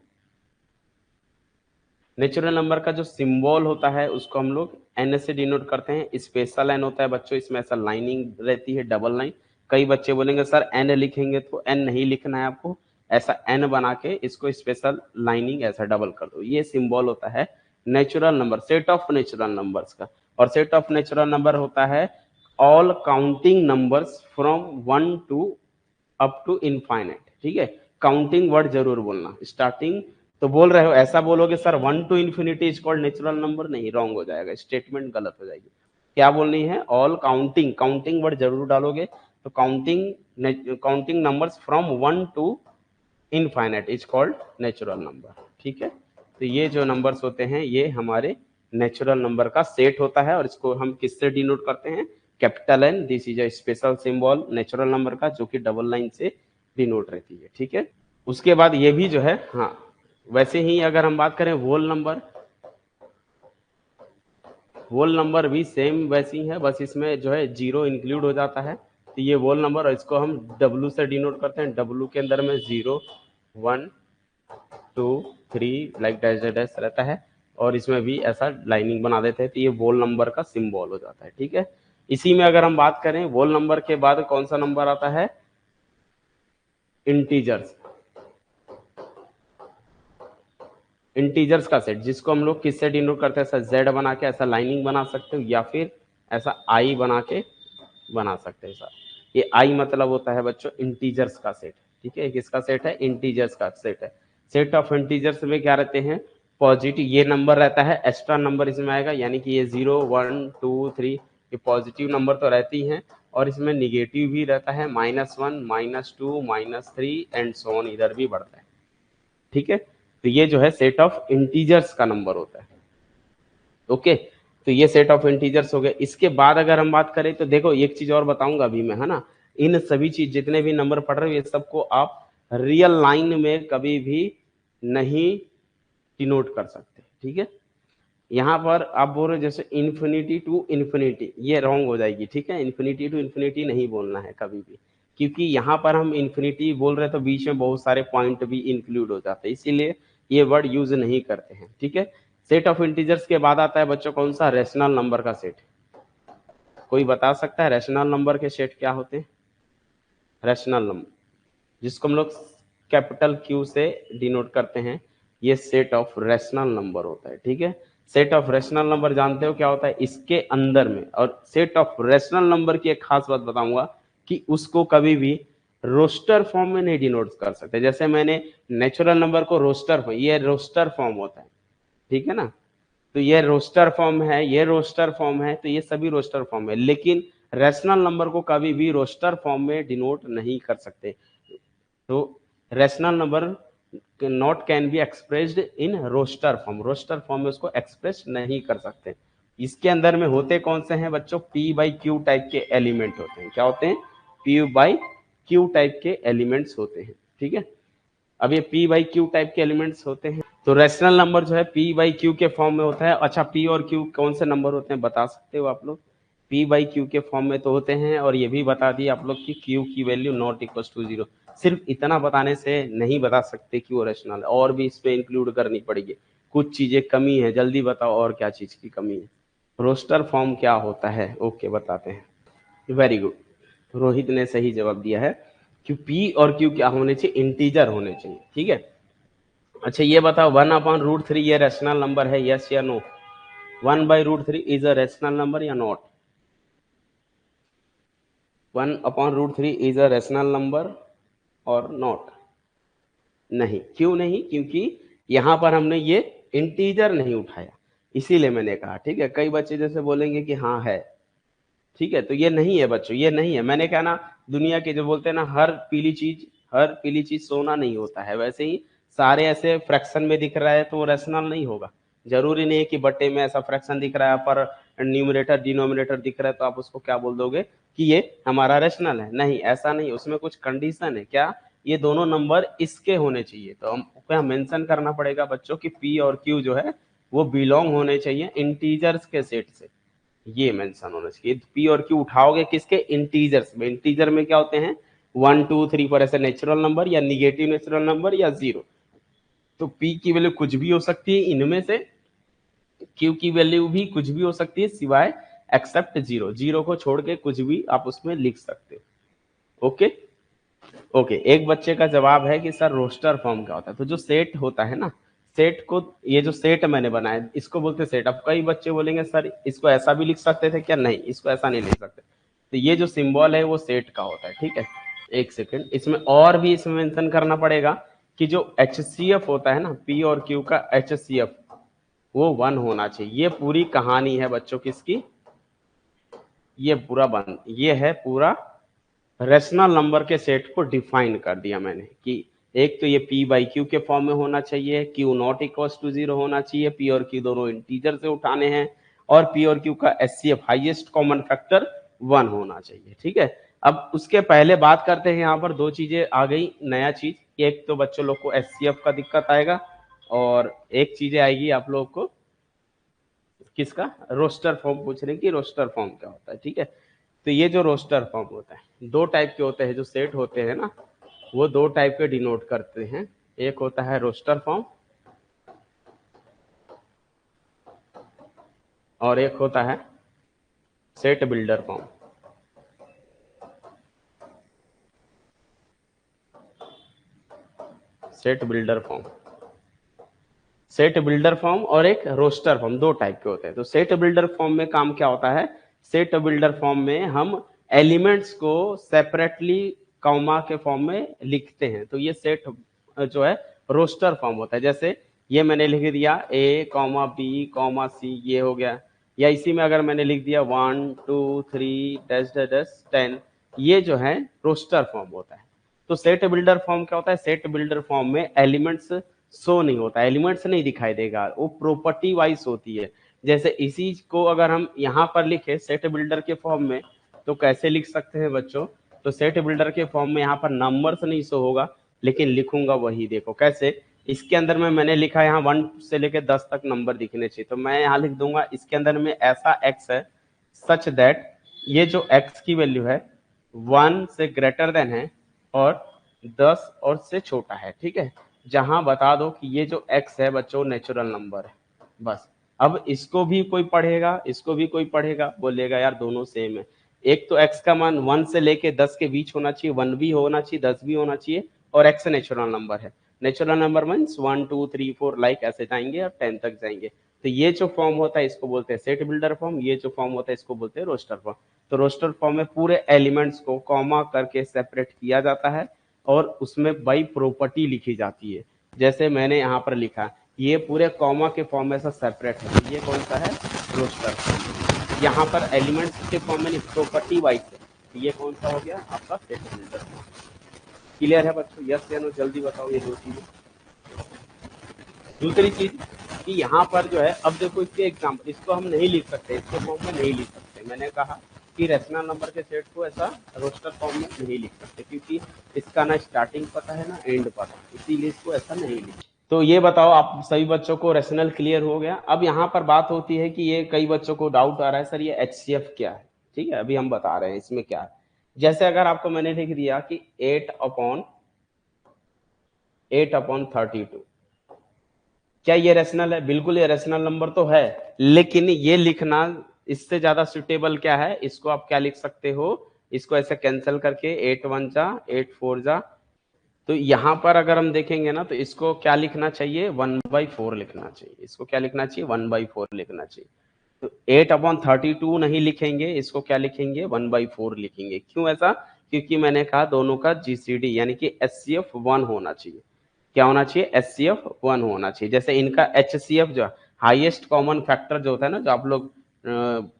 Speaker 1: नेचुरल नंबर का जो सिंबल होता है उसको हम लोग एन से डिनोट करते हैं। स्पेशल एन होता है बच्चों, इसमें ऐसा लाइनिंग रहती है, डबल लाइन। कई बच्चे बोलेंगे सर एन लिखेंगे, तो एन नहीं लिखना है आपको, ऐसा एन बना के इसको स्पेशल लाइनिंग ऐसा डबल कर दो। ये सिंबल होता है natural number, set of natural numbers का। और सेट ऑफ नेचुरल नंबर होता है all counting numbers from 1 to up to infinite, ठीक है। काउंटिंग वर्ड जरूर बोलना स्टार्टिंग। तो बोल रहे हो, ऐसा बोलोगे sir 1 to infinity is called natural number, नहीं, रॉन्ग हो जाएगा, स्टेटमेंट गलत हो जाएगी। क्या बोलनी है? ऑल काउंटिंग, काउंटिंग वर्ड जरूर डालोगे। तो counting numbers from 1 to infinite is called natural number, ठीक है। तो ये जो नंबर्स होते हैं ये हमारे नेचुरल नंबर का सेट होता है, और इसको हम किससे डिनोट करते हैं? Capital N. This is a special symbol natural number का, जो कि डबल लाइन से डिनोट रहती है, ठीक है। उसके बाद ये भी जो है, हाँ, वैसे ही अगर हम बात करें होल नंबर, होल नंबर भी सेम वैसी है, बस इसमें जो है जीरो इंक्लूड हो जाता है। तो ये होल नंबर, और इसको हम डब्लू से डिनोट करते हैं। डब्लू के अंदर में 0 1 2 3 लाइक डैश डैश डैश रहता है, और इसमें भी ऐसा लाइनिंग बना देते हैं। तो ये होल नंबर का सिंबल हो जाता है, ठीक है। इसी में अगर हम बात करें होल नंबर के बाद कौन सा नंबर आता है? इंटीजर्स। इंटीजर्स का सेट, जिसको हम लोग किससे डिनोट करते हैं? ऐसा जेड बना के ऐसा लाइनिंग बना सकते हो, या फिर ऐसा आई बना के बना सकते हैं सर। ये आई मतलब होता है बच्चों इंटीजर्स का सेट, ठीक है। किसका सेट है? इंटीजर्स का सेट है। सेट ऑफ इंटीजर्स में क्या रहते हैं? पॉजिटिव, ये नंबर रहता है, एक्स्ट्रा नंबर इसमें आएगा, यानी कि ये 0 1 2 3 ये पॉजिटिव नंबर तो रहती हैं, और इसमें निगेटिव भी रहता है, -1 -2 -3 एंड सो ऑन, इधर भी बढ़ता है, ठीक है। तो ये जो है सेट ऑफ इंटीजर्स का नंबर होता है, ओके। तो ये सेट ऑफ इंटीजर्स हो गए। इसके बाद अगर हम बात करें तो देखो एक चीज और बताऊंगा अभी मैं, है ना। इन सभी चीज जितने भी नंबर पढ़ रहे हो ये सबको आप रियल लाइन में कभी भी नहीं डिनोट कर सकते, ठीक है। यहाँ पर आप बोल रहे हो जैसे इन्फिनिटी टू इन्फिनिटी, ये रॉन्ग हो जाएगी, ठीक है। इन्फिनिटी टू इन्फिनिटी नहीं बोलना है कभी भी, क्योंकि यहाँ पर हम इन्फिनिटी बोल रहे हैं तो बीच में बहुत सारे पॉइंट भी इंक्लूड हो जाते हैं, इसीलिए ये वर्ड यूज नहीं करते हैं, ठीक है। सेट ऑफ इंटीजर्स के बाद आता है बच्चों कौन सा? रेशनल नंबर का सेट। कोई बता सकता है रेशनल नंबर के सेट क्या होते हैं? रेशनल नंबर, जिसको हम लोग कैपिटल क्यू से डिनोट करते हैं, ये सेट ऑफ रेशनल नंबर होता है, ठीक है। सेट ऑफ रेशनल नंबर जानते हो क्या होता है? इसके अंदर में, और सेट ऑफ रेशनल नंबर की एक खास बात बताऊंगा कि उसको कभी भी रोस्टर फॉर्म में नहीं डिनोट कर सकते। जैसे मैंने नेचुरल नंबर को रोस्टर, ये रोस्टर फॉर्म होता है, ठीक है ना। तो ये रोस्टर फॉर्म है, ये रोस्टर फॉर्म है, तो ये सभी रोस्टर फॉर्म है, लेकिन रेशनल नंबर को कभी भी रोस्टर फॉर्म में डिनोट नहीं कर सकते। तो rational number not can be expressed in roster form, roster form में उसको एक्सप्रेस नहीं कर सकते। इसके अंदर में होते कौन से हैं बच्चों? पी बाई क्यू टाइप के एलिमेंट होते हैं। क्या होते हैं? पी बाई क्यू टाइप के एलिमेंट्स होते हैं, ठीक है। अब ये पी बाई क्यू टाइप के एलिमेंट्स होते हैं, तो रेशनल नंबर जो है पी बाई क्यू के फॉर्म में होता है। अच्छा, पी और क्यू कौन से नंबर होते हैं बता सकते हो आप लोग? पी बाई क्यू के फॉर्म में तो होते हैं, और ये भी बता दिए आप लोग कि क्यू की वैल्यू नॉट इक्वल टू 0। सिर्फ इतना बताने से नहीं बता सकते कि वो रैशनल है, और भी इसमें इंक्लूड करनी पड़ेगी। कुछ चीजें कमी है, जल्दी बताओ और क्या चीज की कमी है। रोस्टर फॉर्म क्या होता है, ओके बताते हैं। वेरी गुड, रोहित ने सही जवाब दिया है कि पी और क्यू क्या होने चाहिए, इंटीजर होने चाहिए। ठीक है, अच्छा ये बताओ 1/√3 ये रैशनल नंबर है, यस या no? 1/√3 is a rational number या not? 1/√3 is a rational number और नॉट? नहीं, क्यों नहीं? क्योंकि यहां पर हमने ये इंटीजर नहीं उठाया, इसीलिए मैंने कहा। ठीक है, कई बच्चे जैसे बोलेंगे कि हाँ है, ठीक है, तो ये नहीं है बच्चों, ये नहीं है। मैंने कहा ना, दुनिया के जो बोलते हैं ना, हर पीली चीज सोना नहीं होता है, वैसे ही सारे ऐसे फ्रैक्शन में दिख रहा है तो वो रैशनल नहीं होगा। जरूरी नहीं है कि बट्टे में ऐसा फ्रैक्शन दिख रहा है पर न्यूमरेटर डिनोमिनेटर दिख रहा है तो आप उसको क्या बोल दोगे कि ये हमारा रैशनल है। नहीं, ऐसा नहीं, उसमें कुछ कंडीशन है। क्या? ये दोनों नंबर इसके होने चाहिए, तो हमको क्या मेंशन करना पड़ेगा बच्चों कि पी और क्यू जो है वो बिलोंग होने चाहिए इंटीजर्स के सेट से। ये मेंशन होना चाहिए। पी और क्यू उठाओगे किसके? इंटीजर्स में। इंटीजर में क्या होते हैं? 1 2 3 4 ऐसे नेचुरल नंबर या निगेटिव नेचुरल नंबर या जीरो। तो पी की वैल्यू कुछ भी हो सकती है इनमें से, क्यू की वैल्यू भी कुछ भी हो सकती है सिवाय एक्सेप्ट जीरो। जीरो को छोड़ के कुछ भी आप उसमें लिख सकते हो। ओके ओके, एक बच्चे का जवाब है कि सर रोस्टर फॉर्म क्या होता है? तो जो सेट होता है ना, सेट को, ये जो सेट मैंने बनाया इसको बोलते हैं सेट। अब कई बच्चे बोलेंगे सर इसको ऐसा भी लिख सकते थे क्या? नहीं, इसको ऐसा नहीं लिख सकते। तो ये जो सिंबल है वो सेट का होता है। ठीक है, एक सेकेंड, इसमें और भी इसमें मेंशन करना पड़ेगा कि जो HCF होता है ना, पी और क्यू का HCF, वो 1 होना चाहिए। ये पूरी कहानी है बच्चों किसकी, ये पूरा बंद, ये है पूरा रैशनल नंबर के सेट को डिफाइन कर दिया मैंने कि एक तो ये p/q के फॉर्म में होना चाहिए, q नॉट इक्वल्स टू 0 होना चाहिए, p और q दोनों इंटीजर से उठाने हैं, और p और q का HCF हाईएस्ट कॉमन फैक्टर 1 होना चाहिए। ठीक है, अब उसके पहले बात करते हैं, यहाँ पर दो चीजें आ गई नया चीज। एक तो बच्चों लोग को HCF का दिक्कत आएगा, और एक चीजें आएगी आप लोग को किसका? रोस्टर फॉर्म पूछ रहे हैं कि रोस्टर फॉर्म क्या होता है। ठीक है, तो ये जो रोस्टर फॉर्म होता है, दो टाइप के होते हैं। जो सेट होते हैं ना, वो दो टाइप के डिनोट करते हैं। एक होता है रोस्टर फॉर्म और एक होता है set builder form. Set builder form, set builder form और एक रोस्टर फॉर्म, दो टाइप के होते हैं। तो सेट बिल्डर फॉर्म में काम क्या होता है? सेट बिल्डर फॉर्म में हम एलिमेंट्स को सेपरेटली कॉमा के फॉर्म में लिखते हैं। तो ये सेट जो है रोस्टर फॉर्म होता है। जैसे ये मैंने लिख दिया A, B, C, ये हो गया, या इसी में अगर मैंने लिख दिया 1 2 3 -10, ये जो है रोस्टर फॉर्म होता है। तो सेट बिल्डर फॉर्म क्या होता है? सेट बिल्डर फॉर्म में एलिमेंट्स शो नहीं होता, एलिमेंट्स नहीं दिखाई देगा, वो प्रॉपर्टी वाइज होती है। जैसे इसी को अगर हम यहाँ पर लिखे सेट बिल्डर के फॉर्म में, तो कैसे लिख सकते हैं बच्चों? तो सेट बिल्डर के फॉर्म में यहाँ पर नंबर्स नहीं शो होगा, लेकिन लिखूंगा वही, देखो कैसे। इसके अंदर में मैंने लिखा है यहाँ 1 से लेकर 10 तक नंबर दिखने चाहिए, तो मैं यहाँ लिख दूंगा इसके अंदर में ऐसा x है सच दैट ये जो x की वैल्यू है 1 से ग्रेटर देन है और 10 और से छोटा है। ठीक है, जहां बता दो कि ये जो x है बच्चों नेचुरल नंबर है, बस। अब इसको भी कोई पढ़ेगा, इसको भी कोई पढ़ेगा, बोलेगा यार दोनों सेम है। एक तो x का मान 1 से लेके 10 के बीच होना चाहिए, 1 भी होना चाहिए 10 भी होना चाहिए, और x नेचुरल नंबर है। नेचुरल नंबर मीन्स 1 2 3 4 लाइक ऐसे जाएंगे और 10 तक जाएंगे। तो ये जो फॉर्म होता है इसको बोलते हैं सेट बिल्डर फॉर्म, ये जो फॉर्म होता है इसको बोलते हैं रोस्टर फॉर्म। तो रोस्टर फॉर्म में पूरे एलिमेंट्स को कॉमा करके सेपरेट किया जाता है और उसमें बाई प्रॉपर्टी लिखी जाती है। जैसे मैंने यहाँ पर लिखा, ये पूरे कॉमा के फॉर्म में से सेपरेट है, ये कौन सा है? Roster form. यहाँ पर एलिमेंट्स के फॉर्म में प्रॉपर्टी वाइज है, ये कौन सा हो गया आपका? Set builder form. क्लियर है बच्चों? यस या नो जल्दी बताओ ये दो चीजें। दूसरी चीज कि यहाँ पर जो है, अब देखो इसके एग्जाम्पल, इसको हम नहीं लिख सकते, इसके फॉर्म में नहीं लिख सकते। मैंने कहा कि रैशनल नंबर के सेट को ऐसा रोस्टर फॉर्म में नहीं लिख सकते, क्योंकि इसका ना स्टार्टिंग पता है ना एंड पता, इसीलिए इसको ऐसा नहीं लिख। तो ये बताओ आप सभी बच्चों को रैशनल क्लियर हो गया? अब यहाँ पर बात होती है कि ये कई बच्चों को डाउट आ रहा है, सर ये HCF क्या है? ठीक है, अभी हम बता रहे हैं इसमें क्या है। जैसे अगर आपको मैंने लिख दिया कि 8/, 8/32। क्या ये रेशनल है? बिल्कुल ये रेशनल नंबर तो है, लेकिन ये लिखना इससे ज्यादा सुटेबल क्या है, इसको आप क्या लिख सकते हो, इसको ऐसे कैंसिल करके 8 1 जा 8 4 जा, तो यहां पर अगर हम देखेंगे ना तो इसको क्या लिखना चाहिए, 1/4 लिखना चाहिए। इसको क्या लिखना चाहिए, 1/4 लिखना चाहिए। तो 8/32 नहीं लिखेंगे, इसको क्या लिखेंगे, 1/4 लिखेंगे। क्यों ऐसा? क्योंकि मैंने कहा दोनों का जीसीडी यानी कि एचसीएफ 1 होना चाहिए। क्या होना चाहिए, एचसीएफ 1 होना चाहिए। जैसे इनका एचसीएफ जो हाईएस्ट कॉमन फैक्टर जो होता है ना, जो आप लोग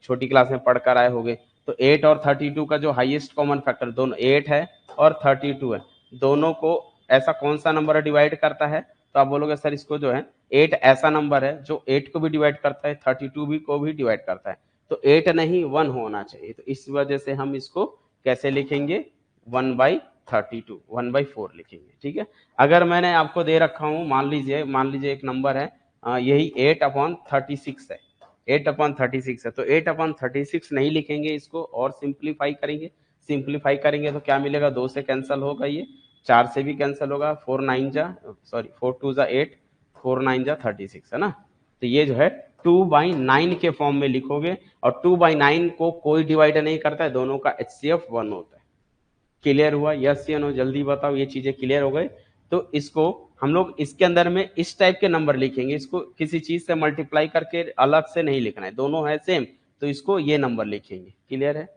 Speaker 1: छोटी क्लास में पढ़कर आए होंगे, तो 8 और 32 का जो हाईएस्ट कॉमन फैक्टर दोनों 8 है और 32 है, दोनों को ऐसा कौन सा नंबर डिवाइड करता है? तो आप बोलोगे सर इसको जो है 8 ऐसा नंबर है जो 8 को भी डिवाइड करता है, 32 भी को भी डिवाइड करता है, तो 8 नहीं 1 होना चाहिए। तो इस वजह से हम इसको कैसे लिखेंगे, 1/32 1/4 लिखेंगे। ठीक है, अगर मैंने आपको दे रखा हूं, मान लीजिए एक नंबर है, यही 8/36 है, 8/36 है, तो 8/36 नहीं लिखेंगे, इसको और सिंप्लीफाई करेंगे। सिंप्लीफाई करेंगे तो क्या मिलेगा, 2 से कैंसिल होगा, ये 4 से भी कैंसिल होगा, 4 2 जा 8 4 9 जा 36 है ना। तो ये जो है 2/9 के फॉर्म में लिखोगे, और 2/9 को कोई डिवाइड नहीं करता है, दोनों का एचसीएफ 1 होता है। क्लियर हुआ, यस या नो, जल्दी बताओ, ये चीजें क्लियर हो गए? तो इसको हम लोग इसके अंदर में इस टाइप के नंबर लिखेंगे, इसको किसी चीज से मल्टीप्लाई करके अलग से नहीं लिखना है, दोनों है सेम, तो इसको ये नंबर लिखेंगे। क्लियर है?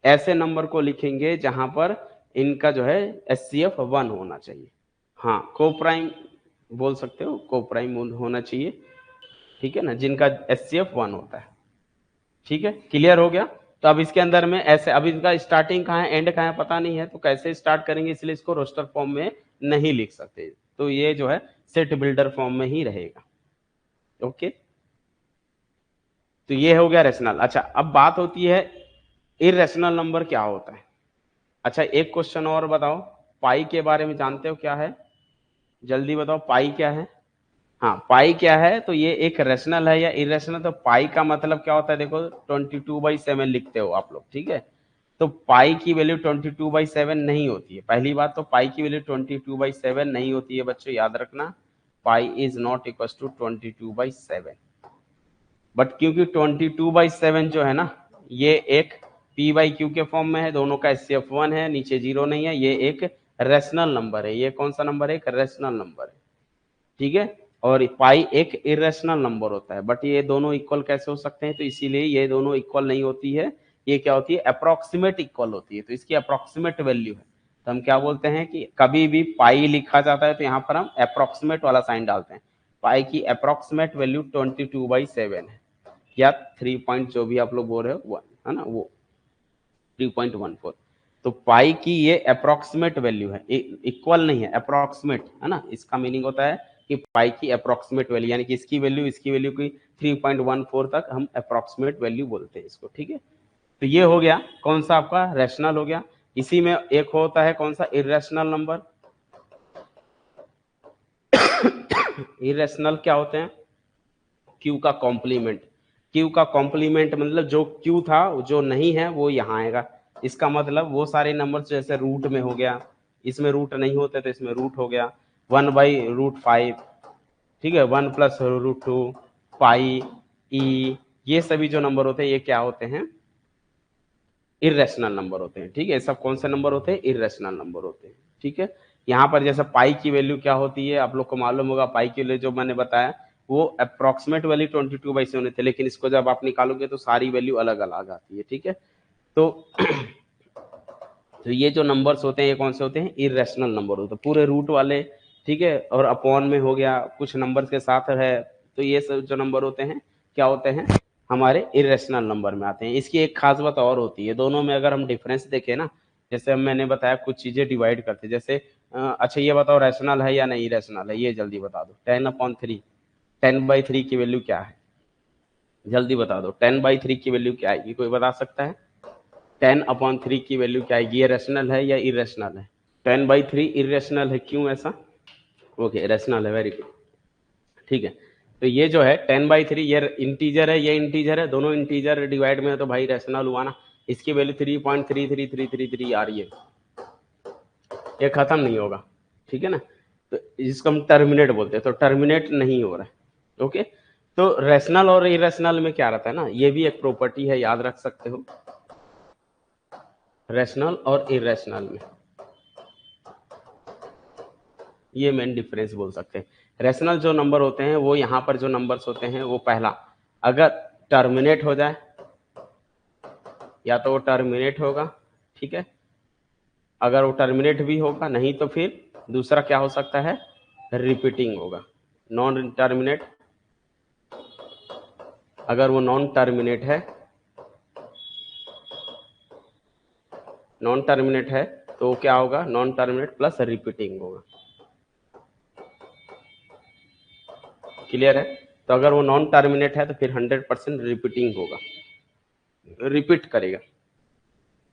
Speaker 1: ऐसे नंबर को लिखेंगे जहां पर इनका जो है एचसीएफ 1 होना चाहिए। हाँ, कोप्राइम बोल सकते हो, कोप्राइम होना चाहिए, ठीक है ना, जिनका एचसीएफ 1 होता है। ठीक है, क्लियर हो गया? तो अब इसके अंदर में ऐसे, अब इसका स्टार्टिंग कहाँ है एंड कहाँ है पता नहीं है, तो कैसे स्टार्ट करेंगे, इसलिए इसको रोस्टर फॉर्म में नहीं लिख सकते, तो ये जो है सेट बिल्डर फॉर्म में ही रहेगा। ओके, तो ये हो गया रेशनल। अच्छा, अब बात होती है इरेशनल नंबर क्या होता है। अच्छा, एक क्वेश्चन और बताओ, पाई के बारे में जानते हो क्या है? जल्दी बताओ, पाई क्या है? हाँ, पाई क्या है? तो ये एक रेशनल है या इरेशनल? तो पाई का मतलब क्या होता है, देखो 22/7 लिखते हो आप लोग, ठीक है, तो पाई की वैल्यू 22/7 नहीं होती है। पहली बात तो पाई की वैल्यू 22/7 नहीं होती है बच्चों, याद रखना, pi is not equal to 22/7। But क्योंकि 22/7 जो है ना, ये एक p/q के फॉर्म में है, दोनों का एचसीएफ 1 है, नीचे जीरो नहीं है, ये एक रेशनल नंबर है। ये कौन सा नंबर है? एक रेशनल नंबर है, ठीक है। और पाई एक इरेशनल नंबर होता है, बट ये दोनों इक्वल कैसे हो सकते हैं? तो इसीलिए ये दोनों इक्वल नहीं होती है, ये क्या होती है, अप्रोक्सीमेट इक्वल होती है, तो इसकी अप्रोक्सीमेट वैल्यू है। तो हम क्या बोलते हैं कि कभी भी पाई लिखा जाता है तो यहाँ पर हम अप्रोक्सीमेट वाला साइन डालते हैं। पाई की अप्रोक्सीमेट वैल्यू 22/7 है, या 3 पॉइंट जो भी आप लोग बोल रहे हो 1 है ना, वो 3.14। तो पाई की ये अप्रोक्सीमेट वैल्यू है, इक्वल नहीं है, अप्रोक्सीमेट है ना। इसका मीनिंग होता है कि पाई की अप्रोक्सीमेट वैल्यू, यानी कि इसकी वैल्यू की 3.14 तक हम अप्रोक्सीमेट वैल्यू बोलते हैं इसको, ठीक है। तो ये हो गया कौन सा आपका रैशनल हो गया। इसी में एक होता है कौन सा, इरेशनल नंबर। इरेशनल क्या होते हैं, क्यू का कॉम्प्लीमेंट। क्यू का कॉम्प्लीमेंट मतलब जो क्यू था जो नहीं है वो यहाँ आएगा। इसका मतलब वो सारे नंबर जैसे रूट में हो गया, इसमें रूट नहीं होते तो इसमें रूट हो गया, 1/√5, ठीक है, 1+√2, पाई, ई, ये सभी जो नंबर होते हैं ये क्या होते हैं, इरेशनल नंबर होते हैं, ठीक है। सब कौन से नंबर होते हैं, इरेशनल नंबर होते हैं, ठीक है। यहाँ पर जैसे पाई की वैल्यू क्या होती है, आप लोग को मालूम होगा, पाई की वैल्यू जो मैंने बताया वो अप्रोक्सीमेट वैल्यू 22/7 थे, लेकिन इसको जब आप निकालोगे तो सारी वैल्यू अलग अलग आती है, ठीक है। तो तो ये जो नंबर्स होते हैं ये कौन से होते हैं, इरेशनल नंबर होते हैं, पूरे रूट वाले, ठीक है, और अपॉन में हो गया, कुछ नंबर्स के साथ है, तो ये सब जो नंबर होते हैं क्या होते हैं, हमारे इरेशनल नंबर में आते हैं। इसकी एक खास बात और होती है, दोनों में अगर हम डिफरेंस देखें ना, जैसे मैंने बताया कुछ चीजें डिवाइड करते हैं, जैसे अच्छा ये बताओ रैशनल है या नहीं रैशनल है, ये जल्दी बता दो। 10/3, 10/3 की वैल्यू क्या है, जल्दी बता दो। 10/3 की वैल्यू क्या है, ये कोई बता सकता है? 10/3 की वैल्यू क्या है, ये रैशनल है या इरेशनल है? 10/3 इरेशनल है, क्यों ऐसा? ओके, रैशनल है, वेरी गुड, ठीक है। तो ये जो है 10/3 ये इंटीजर है, ये इंटीजर है, दोनों इंटीजर डिवाइड में है तो भाई रैशनल हुआ ना। इसकी वैल्यू 3.33333 आ रही है, ये खत्म नहीं होगा, ठीक है ना, तो जिसको हम टर्मिनेट बोलते हैं, तो टर्मिनेट नहीं हो रहा है। ओके, तो रैशनल और इरेशनल में क्या रहता है ना, ये भी एक प्रॉपर्टी है, याद रख सकते हो। रैशनल और इरेशनल में ये मेन डिफरेंस बोल सकते हैं। रैशनल जो नंबर होते हैं वो यहाँ पर जो नंबर्स होते हैं वो पहला अगर टर्मिनेट हो जाए, या तो वो टर्मिनेट होगा, ठीक है, अगर वो टर्मिनेट भी होगा, नहीं तो फिर दूसरा क्या हो सकता है, रिपीटिंग होगा। नॉन टर्मिनेट, अगर वो नॉन टर्मिनेट है, नॉन टर्मिनेट है तो क्या होगा, नॉन टर्मिनेट प्लस रिपीटिंग होगा। क्लियर है, तो अगर वो नॉन टर्मिनेट है तो फिर 100% रिपीटिंग होगा, रिपीट करेगा।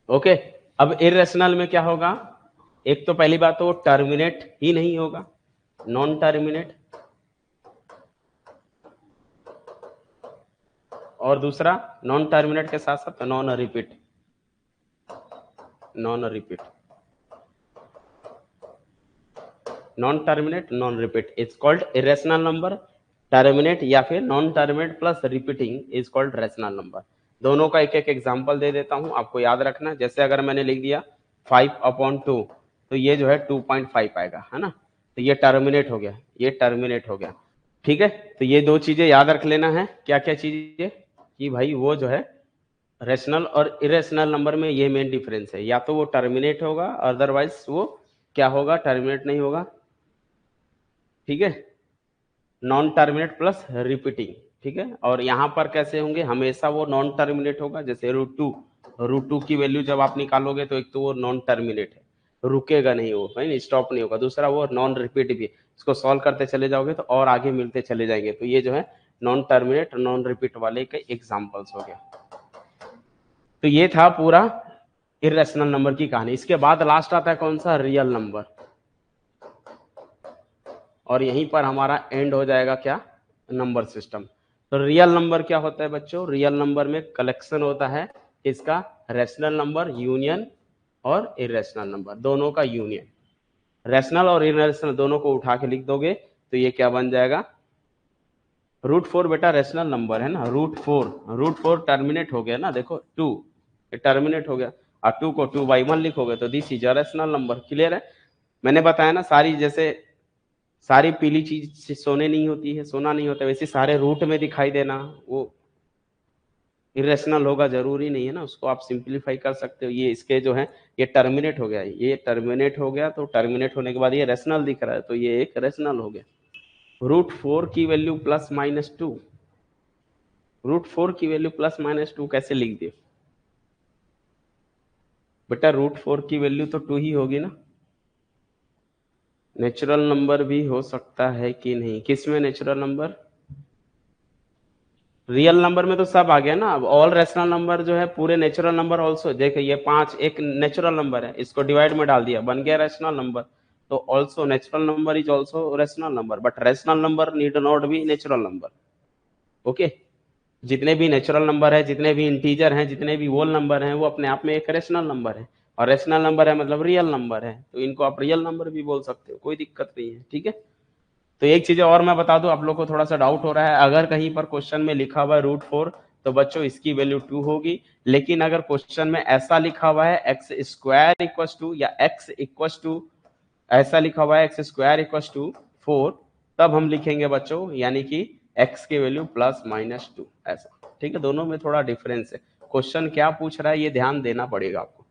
Speaker 1: ओके, अब इरेशनल में क्या होगा, एक तो पहली बात तो वो टर्मिनेट ही नहीं होगा, नॉन टर्मिनेट, और दूसरा नॉन टर्मिनेट के साथ साथ non repeat, non repeat, non terminate non repeat is called irrational number. Terminate या फिर non terminate plus repeating is called rational number. दोनों का एक एक एग्जांपल दे देता हूं, आपको याद रखना। जैसे अगर मैंने लिख दिया 5/2, तो ये जो है 2.5 आएगा, है ना, तो ये टर्मिनेट हो गया, ये टर्मिनेट हो गया। ठीक है, तो ये दो चीजें याद रख लेना है। क्या क्या चीजें, कि भाई वो जो है रैशनल और इरेशनल नंबर में ये मेन डिफरेंस है, या तो वो टर्मिनेट होगा, अदरवाइज वो क्या होगा, टर्मिनेट नहीं होगा। ठीक है, नॉन टर्मिनेट प्लस रिपीटिंग, ठीक है। और यहाँ पर कैसे होंगे, हमेशा वो नॉन टर्मिनेट होगा। जैसे √2 की वैल्यू जब आप निकालोगे तो एक तो वो नॉन टर्मिनेट है, रुकेगा नहीं, वो नहीं, स्टॉप नहीं होगा। दूसरा वो नॉन रिपीट भी, इसको सॉल्व करते चले जाओगे तो और आगे मिलते चले जाएंगे। तो ये जो है नॉन टर्मिनेट नॉन रिपीट वाले के एग्जाम्पल्स हो गया। तो ये था पूरा इरेशनल नंबर की कहानी। इसके बाद लास्ट आता है कौन सा, रियल नंबर, और यहीं पर हमारा एंड हो जाएगा क्या, नंबर सिस्टम। तो रियल नंबर क्या होता है बच्चों, रियल नंबर में कलेक्शन होता है इसका, रैशनल नंबर यूनियन और इरेशनल नंबर दोनों का यूनियन। रैशनल और इरेशनल दोनों को उठा के लिख दोगे तो ये क्या बन जाएगा, √4 बेटा रैशनल नंबर है ना, √4 टर्मिनेट हो गया ना, देखो 2 टर्मिनेट हो गया, और 2 को 2/1 लिखोगे तो this is a rational number. Clear है, मैंने बताया ना, सारी जैसे सारी पीली चीज सोने नहीं होती है, सोना नहीं होता, वैसे सारे रूट में दिखाई देना वो इरेशनल होगा जरूरी नहीं है ना, उसको आप सिंप्लीफाई कर सकते हो। ये इसके जो है ये टर्मिनेट हो गया, ये टर्मिनेट हो गया, तो टर्मिनेट होने के बाद ये रैशनल दिख रहा है, तो ये एक रैशनल हो गया। √4 की वैल्यू +-2, √4 की वैल्यू +-2 कैसे लिख दिए बेटा, √4 की वैल्यू तो 2 ही होगी ना। नेचुरल नंबर भी हो सकता है कि नहीं, किसमें नेचुरल नंबर, रियल नंबर में तो सब आ गया ना। अब ऑल रैशनल नंबर जो है पूरे नेचुरल नंबर ऑल्सो, देखिए ये 5 एक नेचुरल नंबर है, इसको डिवाइड में डाल दिया, बन गया रैशनल नंबर। तो also natural number is also rational number, but rational number need not be natural number. Okay, जितने भी नेचुरल नंबर है, जितने भी इंटीजर हैं, जितने भी होल नंबर हैं, वो अपने आप में एक रैशनल नंबर है, और रैशनल नंबर है मतलब रियल नंबर है, तो इनको आप रियल नंबर भी बोल सकते हो, कोई दिक्कत नहीं है। ठीक है, तो एक चीज और मैं बता दूं, आप लोग को थोड़ा सा डाउट हो रहा है, अगर कहीं पर क्वेश्चन में लिखा हुआ है √4 तो बच्चों इसकी वैल्यू 2 होगी। लेकिन अगर क्वेश्चन में ऐसा लिखा हुआ है x² या x ऐसा लिखा हुआ है x² 4, तब हम लिखेंगे बच्चों, यानी कि x की वैल्यू +-2 ऐसा। ठीक है, दोनों में थोड़ा डिफरेंस है। क्वेश्चन क्या पूछ रहा है ये ध्यान देना पड़ेगा आपको।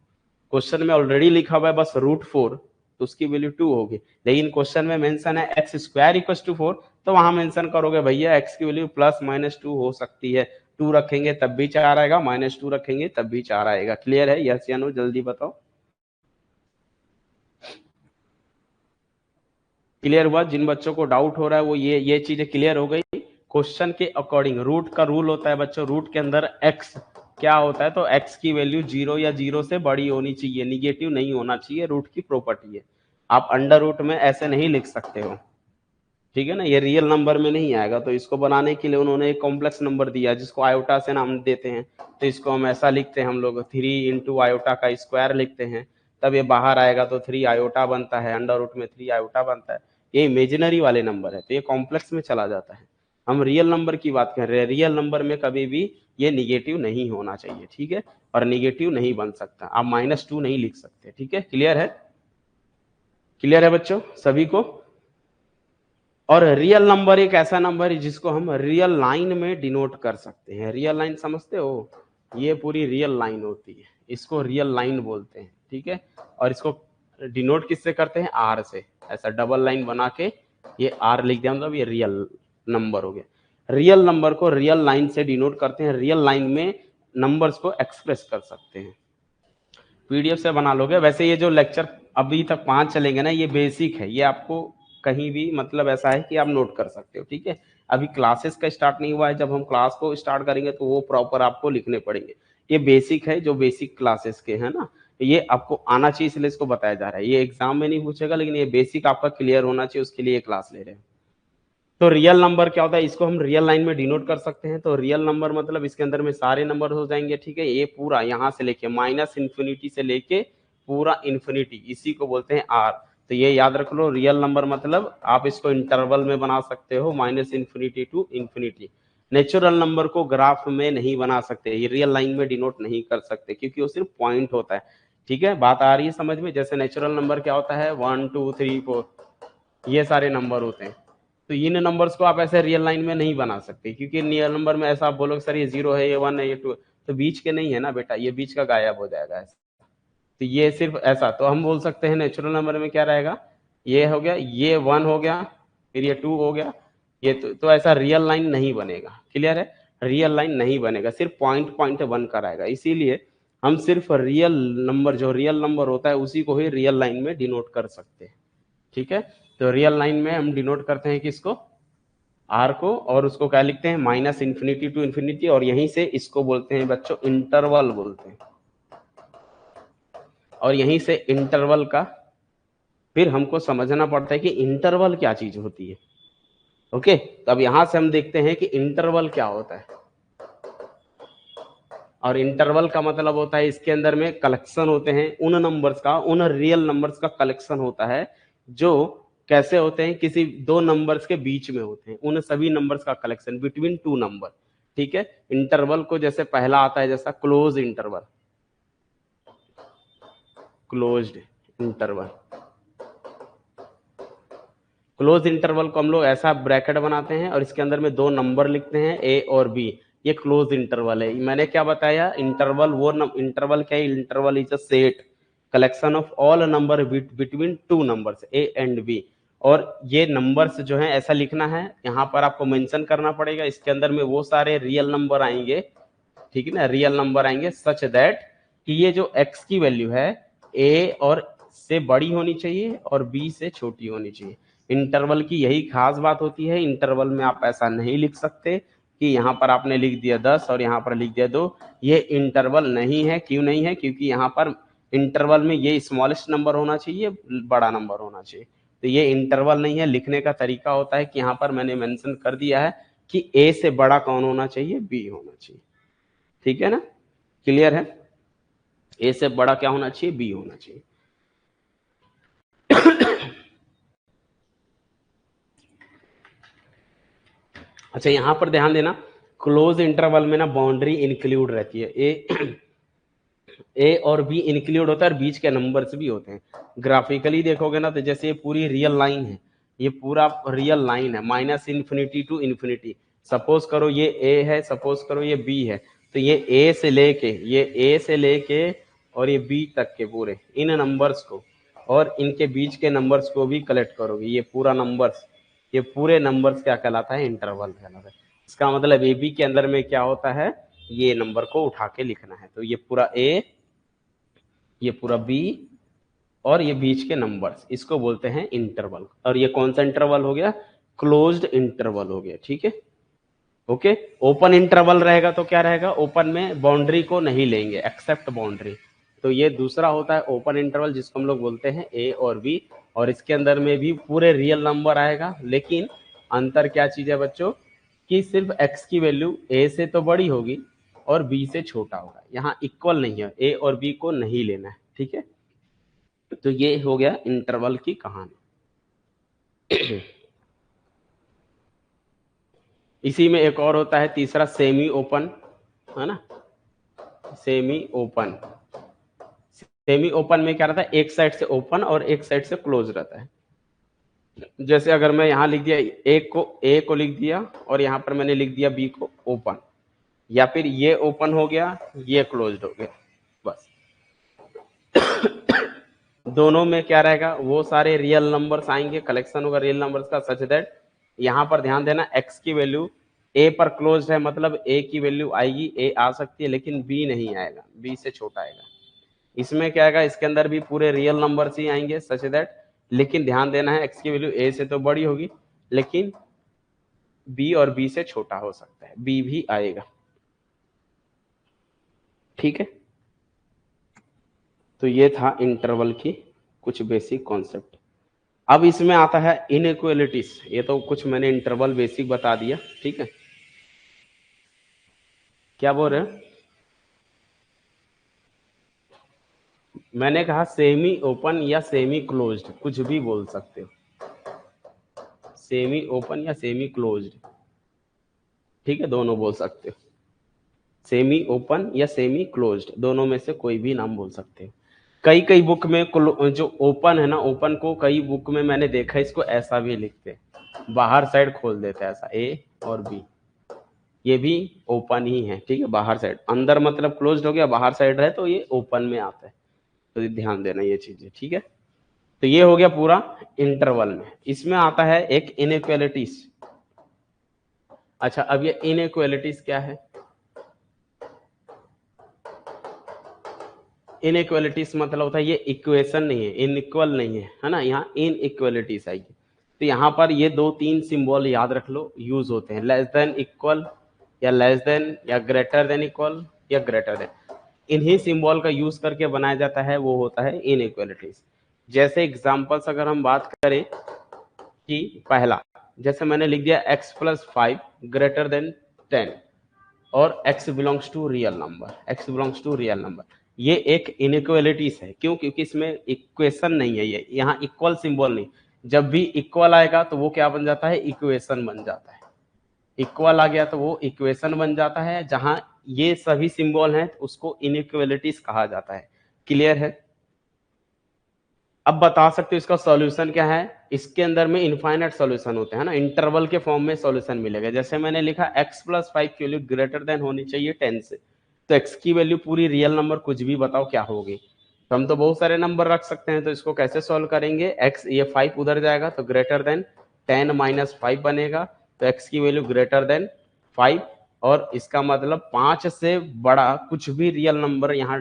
Speaker 1: क्वेश्चन में ऑलरेडी लिखा हुआ है बस √4, तो उसकी वैल्यू 2 होगी। लेकिन क्वेश्चन में मेंशन है x² 4, तो वहां मेंशन करोगे भैया x की वैल्यू +-2 हो सकती है। 2 रखेंगे तब भी 4 आएगा, -2 रखेंगे तब भी 4 आएगा। क्लियर है, यस या नो, जल्दी बताओ। क्लियर हुआ, जिन बच्चों को डाउट हो रहा है वो ये चीजें क्लियर हो गई। क्वेश्चन के अकॉर्डिंग रूट का रूल होता है बच्चों, रूट के अंदर x क्या होता है, तो x की वैल्यू 0 या 0 से बड़ी होनी चाहिए, निगेटिव नहीं होना चाहिए, रूट की प्रॉपर्टी है। आप अंडर रूट में ऐसे नहीं लिख सकते हो, ठीक है ना, ये रियल नंबर में नहीं आएगा। तो इसको बनाने के लिए उन्होंने एक कॉम्प्लेक्स नंबर दिया जिसको आयोटा से नाम देते हैं। तो इसको हम ऐसा लिखते हैं, हम लोग 3 × आयोटा का स्क्वायर लिखते हैं। तब ये बाहर आएगा तो 3 आयोटा बनता है, अंडर रूट में 3 आयोटा बनता है। ये इमेजिनरी वाले नंबर है तो ये कॉम्प्लेक्स में चला जाता है। हम रियल नंबर की बात कर रहे हैं, रियल नंबर में कभी भी ये निगेटिव नहीं होना चाहिए, ठीक है, और निगेटिव नहीं बन सकता, आप -2 नहीं लिख सकते, ठीक है। क्लियर है, क्लियर है बच्चों सभी को। और रियल नंबर एक ऐसा नंबर है जिसको हम रियल लाइन में डिनोट कर सकते हैं। रियल लाइन समझते हो, ये पूरी रियल लाइन होती है, इसको रियल लाइन बोलते हैं, ठीक है। और इसको डिनोट किससे करते हैं, आर से, ऐसा डबल लाइन बना के ये आर लिख दिया, मतलब ये रियल नंबर हो गया। रियल नंबर को रियल लाइन से डिनोट करते हैं, रियल लाइन में नंबर्स को एक्सप्रेस कर सकते हैं। पीडीएफ से बना लोगे। वैसे ये जो लेक्चर अभी तक 5 चलेंगे ना, ये बेसिक है, ये आपको कहीं भी मतलब ऐसा है कि आप नोट कर सकते हो, ठीक है। अभी क्लासेस का स्टार्ट नहीं हुआ है, जब हम क्लास को स्टार्ट करेंगे तो वो प्रॉपर आपको लिखने पड़ेंगे। ये बेसिक है, जो बेसिक क्लासेस के है ना, ये आपको आना चाहिए, इसलिए इसको बताया जा रहा है। ये एग्जाम में नहीं पूछेगा, लेकिन ये बेसिक आपका क्लियर होना चाहिए, उसके लिए ये क्लास ले रहे हैं। तो रियल नंबर क्या होता है, इसको हम रियल लाइन में डिनोट कर सकते हैं। तो रियल नंबर मतलब इसके अंदर में सारे नंबर हो जाएंगे, ठीक है। ये पूरा यहाँ से लेके -इन्फिनिटी से लेके पूरा इन्फिनिटी, इसी को बोलते हैं आर। तो ये याद रख लो, रियल नंबर मतलब आप इसको इंटरवल में बना सकते हो, -infinity to infinity. Natural number को ग्राफ में नहीं बना सकते, ये रियल लाइन में डिनोट नहीं कर सकते, क्योंकि वो सिर्फ पॉइंट होता है, ठीक है। बात आ रही है समझ में। जैसे नेचुरल नंबर क्या होता है, 1 2 3 4, ये सारे नंबर होते हैं। तो इन नंबर्स को आप ऐसे रियल लाइन में नहीं बना सकते, क्योंकि रियल नंबर में ऐसा आप बोलोगे सर ये 0 है, ये 1 है, ये 2, तो बीच के नहीं है ना बेटा, ये बीच का गायब हो जाएगा ऐसा। तो ये सिर्फ ऐसा, तो हम बोल सकते हैं नेचुरल नंबर में क्या रहेगा, ये हो गया, ये 1 हो गया, फिर ये 2 हो गया, ये तो ऐसा रियल लाइन नहीं बनेगा। क्लियर है, रियल लाइन नहीं बनेगा, सिर्फ पॉइंट पॉइंट बनकर आएगा। इसीलिए हम सिर्फ रियल नंबर, जो रियल नंबर होता है उसी को ही रियल लाइन में डिनोट कर सकते हैं, ठीक है। तो रियल लाइन में हम डिनोट करते हैं किसको, आर को, और उसको क्या लिखते हैं, -इन्फिनिटी टू इन्फिनिटी, और यहीं से इसको बोलते हैं बच्चों इंटरवल बोलते हैं। और यहीं से इंटरवल का फिर हमको समझना पड़ता है कि इंटरवल क्या चीज होती है। ओके, तो अब यहां से हम देखते हैं कि इंटरवल क्या होता है। और इंटरवल का मतलब होता है इसके अंदर में कलेक्शन होते हैं उन नंबर्स का, उन रियल नंबर्स का कलेक्शन होता है जो कैसे होते हैं, किसी दो नंबर्स के बीच में होते हैं, उन सभी नंबर्स का कलेक्शन बिटवीन टू नंबर, ठीक है। इंटरवल को जैसे पहला आता है जैसा close interval, closed interval. Close interval को हम लोग ऐसा ब्रैकेट बनाते हैं और इसके अंदर में दो नंबर लिखते हैं, ए और बी, ये क्लोज इंटरवल है। मैंने क्या बताया, इंटरवल वो इंटरवल क्या है, interval is a set collection of all number between two numbers A and B. और ये नंबर्स जो है ऐसा लिखना है, यहाँ पर आपको मेंशन करना पड़ेगा, इसके अंदर में वो सारे रियल नंबर आएंगे, ठीक है ना, रियल नंबर आएंगे सच दैट कि ये जो x की वैल्यू है a और से बड़ी होनी चाहिए और b से छोटी होनी चाहिए। इंटरवल की यही खास बात होती है, इंटरवल में आप ऐसा नहीं लिख सकते कि यहाँ पर आपने लिख दिया 10 और यहाँ पर लिख दिया 2, ये इंटरवल नहीं है। क्यों नहीं है, क्योंकि यहाँ पर इंटरवल में ये स्मॉलेस्ट नंबर होना चाहिए, बड़ा नंबर होना चाहिए, तो ये इंटरवल नहीं है। लिखने का तरीका होता है कि यहाँ पर मैंने मेंशन कर दिया है कि a से बड़ा कौन होना चाहिए, b होना चाहिए, ठीक है ना, क्लियर है। ए से बड़ा क्या होना चाहिए, बी होना चाहिए। अच्छा, यहां पर ध्यान देना, क्लोज इंटरवल में ना बाउंड्री इंक्लूड रहती है, ए और बी इंक्लूड होता है और बीच के नंबर्स भी होते हैं। ग्राफिकली देखोगे ना तो जैसे ये पूरी रियल लाइन है, ये पूरा रियल लाइन है, -इन्फिनिटी टू इन्फिनिटी। सपोज करो ये ए है, सपोज करो ये बी है, तो ये ए से लेके और ये बी तक के पूरे इन नंबर्स को और इनके बीच के नंबर्स को भी कलेक्ट करोगे, ये पूरा नंबर्स, ये पूरे नंबर्स क्या कहलाता है, इंटरवल कहलाता है। इसका मतलब ए बी के अंदर में क्या होता है, ये नंबर को उठा के लिखना है। तो ये पूरा ए, ये पूरा बी और ये बीच के नंबर्स, इसको बोलते हैं इंटरवल। और ये कौन सा इंटरवल हो गया, क्लोज्ड इंटरवल हो गया, ठीक है। ओके, ओपन इंटरवल रहेगा तो क्या रहेगा, ओपन में बाउंड्री को नहीं लेंगे एक्सेप्ट बाउंड्री, तो ये दूसरा होता है ओपन इंटरवल, जिसको हम लोग बोलते हैं ए और बी। और इसके अंदर में भी पूरे रियल नंबर आएगा, लेकिन अंतर क्या चीज है बच्चों, कि सिर्फ x की वैल्यू a से तो बड़ी होगी और b से छोटा होगा, यहाँ इक्वल नहीं है, a और b को नहीं लेना है, ठीक है। तो ये हो गया इंटरवल की कहानी। इसी में एक और होता है तीसरा, सेमी ओपन, है ना। सेमी ओपन, सेमी ओपन में क्या रहता है, एक साइड से ओपन और एक साइड से क्लोज रहता है। जैसे अगर मैं यहाँ लिख दिया ए को लिख दिया और यहाँ पर मैंने लिख दिया बी को ओपन, या फिर ये ओपन हो गया ये क्लोज्ड हो गया, बस। दोनों में क्या रहेगा, वो सारे रियल नंबर्स आएंगे, कलेक्शन होगा रियल नंबर्स का, सच दैट यहाँ पर ध्यान देना x की वैल्यू a पर क्लोज है, मतलब a की वैल्यू आएगी, a आ सकती है लेकिन b नहीं आएगा, b से छोटा आएगा। इसमें क्या आएगा, इसके अंदर भी पूरे रियल नंबर्स ही आएंगे सच दैट, लेकिन ध्यान देना है x की वैल्यू a से तो बड़ी होगी लेकिन b और b से छोटा हो सकता है, b भी आएगा, ठीक है। तो ये था इंटरवल की कुछ बेसिक कॉन्सेप्ट। अब इसमें आता है इनइक्वालिटीज, ये तो कुछ मैंने इंटरवल बेसिक बता दिया, ठीक है। क्या बोल रहे हैं, मैंने कहा सेमी ओपन या सेमी क्लोज्ड, कुछ भी बोल सकते हो, सेमी ओपन या सेमी क्लोज्ड, ठीक है, दोनों बोल सकते हो, सेमी ओपन या सेमी क्लोज्ड, दोनों में से कोई भी नाम बोल सकते हो। कई कई बुक में जो ओपन है ना, ओपन को कई बुक में मैंने देखा इसको ऐसा भी लिखते हैं, बाहर साइड खोल देते हैं ऐसा, ए और बी, ये भी ओपन ही है, ठीक है, बाहर साइड, अंदर मतलब क्लोज्ड हो गया, बाहर साइड है तो ये ओपन में आता है, तो ध्यान देना ये चीजें, ठीक है। तो ये हो गया पूरा इंटरवल में। इसमें आता है एक इनइक्वालिटीज। अच्छा, अब ये इनइक्वालिटीज क्या है, इनइक्वालिटीज मतलब होता है ये इक्वेशन नहीं है, इनइक्वल नहीं है ना, यहाँ इनइक्वालिटीज आएगी। तो यहाँ पर ये दो तीन सिंबल याद रख लो, यूज होते हैं, लेस देन इक्वल या लेस देन या ग्रेटर देन इक्वल या ग्रेटर देन, इन्हीं सिंबल का यूज करके बनाया जाता है, वो होता है इनइक्वालिटीज। जैसे एग्जांपल्स अगर हम बात करें कि पहला, जैसे मैंने लिख दिया x+5 ग्रेटर देन 10 और x belongs to real number, x belongs to real number, ये एक इनइक्वालिटीज है। क्यों? क्योंकि इसमें इक्वेशन नहीं है, ये यहाँ इक्वल सिंबल नहीं, जब भी इक्वल आएगा तो वो क्या बन जाता है, इक्वेशन बन जाता है। इक्वल आ गया तो वो इक्वेशन बन जाता है, जहां ये सभी सिंबल हैं उसको इनइक्वालिटीज कहा जाता है। क्लियर है? अब बता सकते हो इसका सॉल्यूशन क्या है, इसके अंदर में इनफाइनाइट सॉल्यूशन होते हैं ना, इंटरवल के फॉर्म में सॉल्यूशन मिलेगा। जैसे मैंने लिखा x+5 की वैल्यू ग्रेटर देन होनी चाहिए 10 से, तो x की वैल्यू पूरी रियल नंबर कुछ भी बताओ क्या होगी, तो हम तो बहुत सारे नंबर रख सकते हैं, तो इसको कैसे सॉल्व करेंगे, x ये 5 उधर जाएगा तो ग्रेटर देन 10 - 5 बनेगा, तो x की वैल्यू ग्रेटर देन 5, और इसका मतलब 5 से बड़ा कुछ भी रियल नंबर यहाँ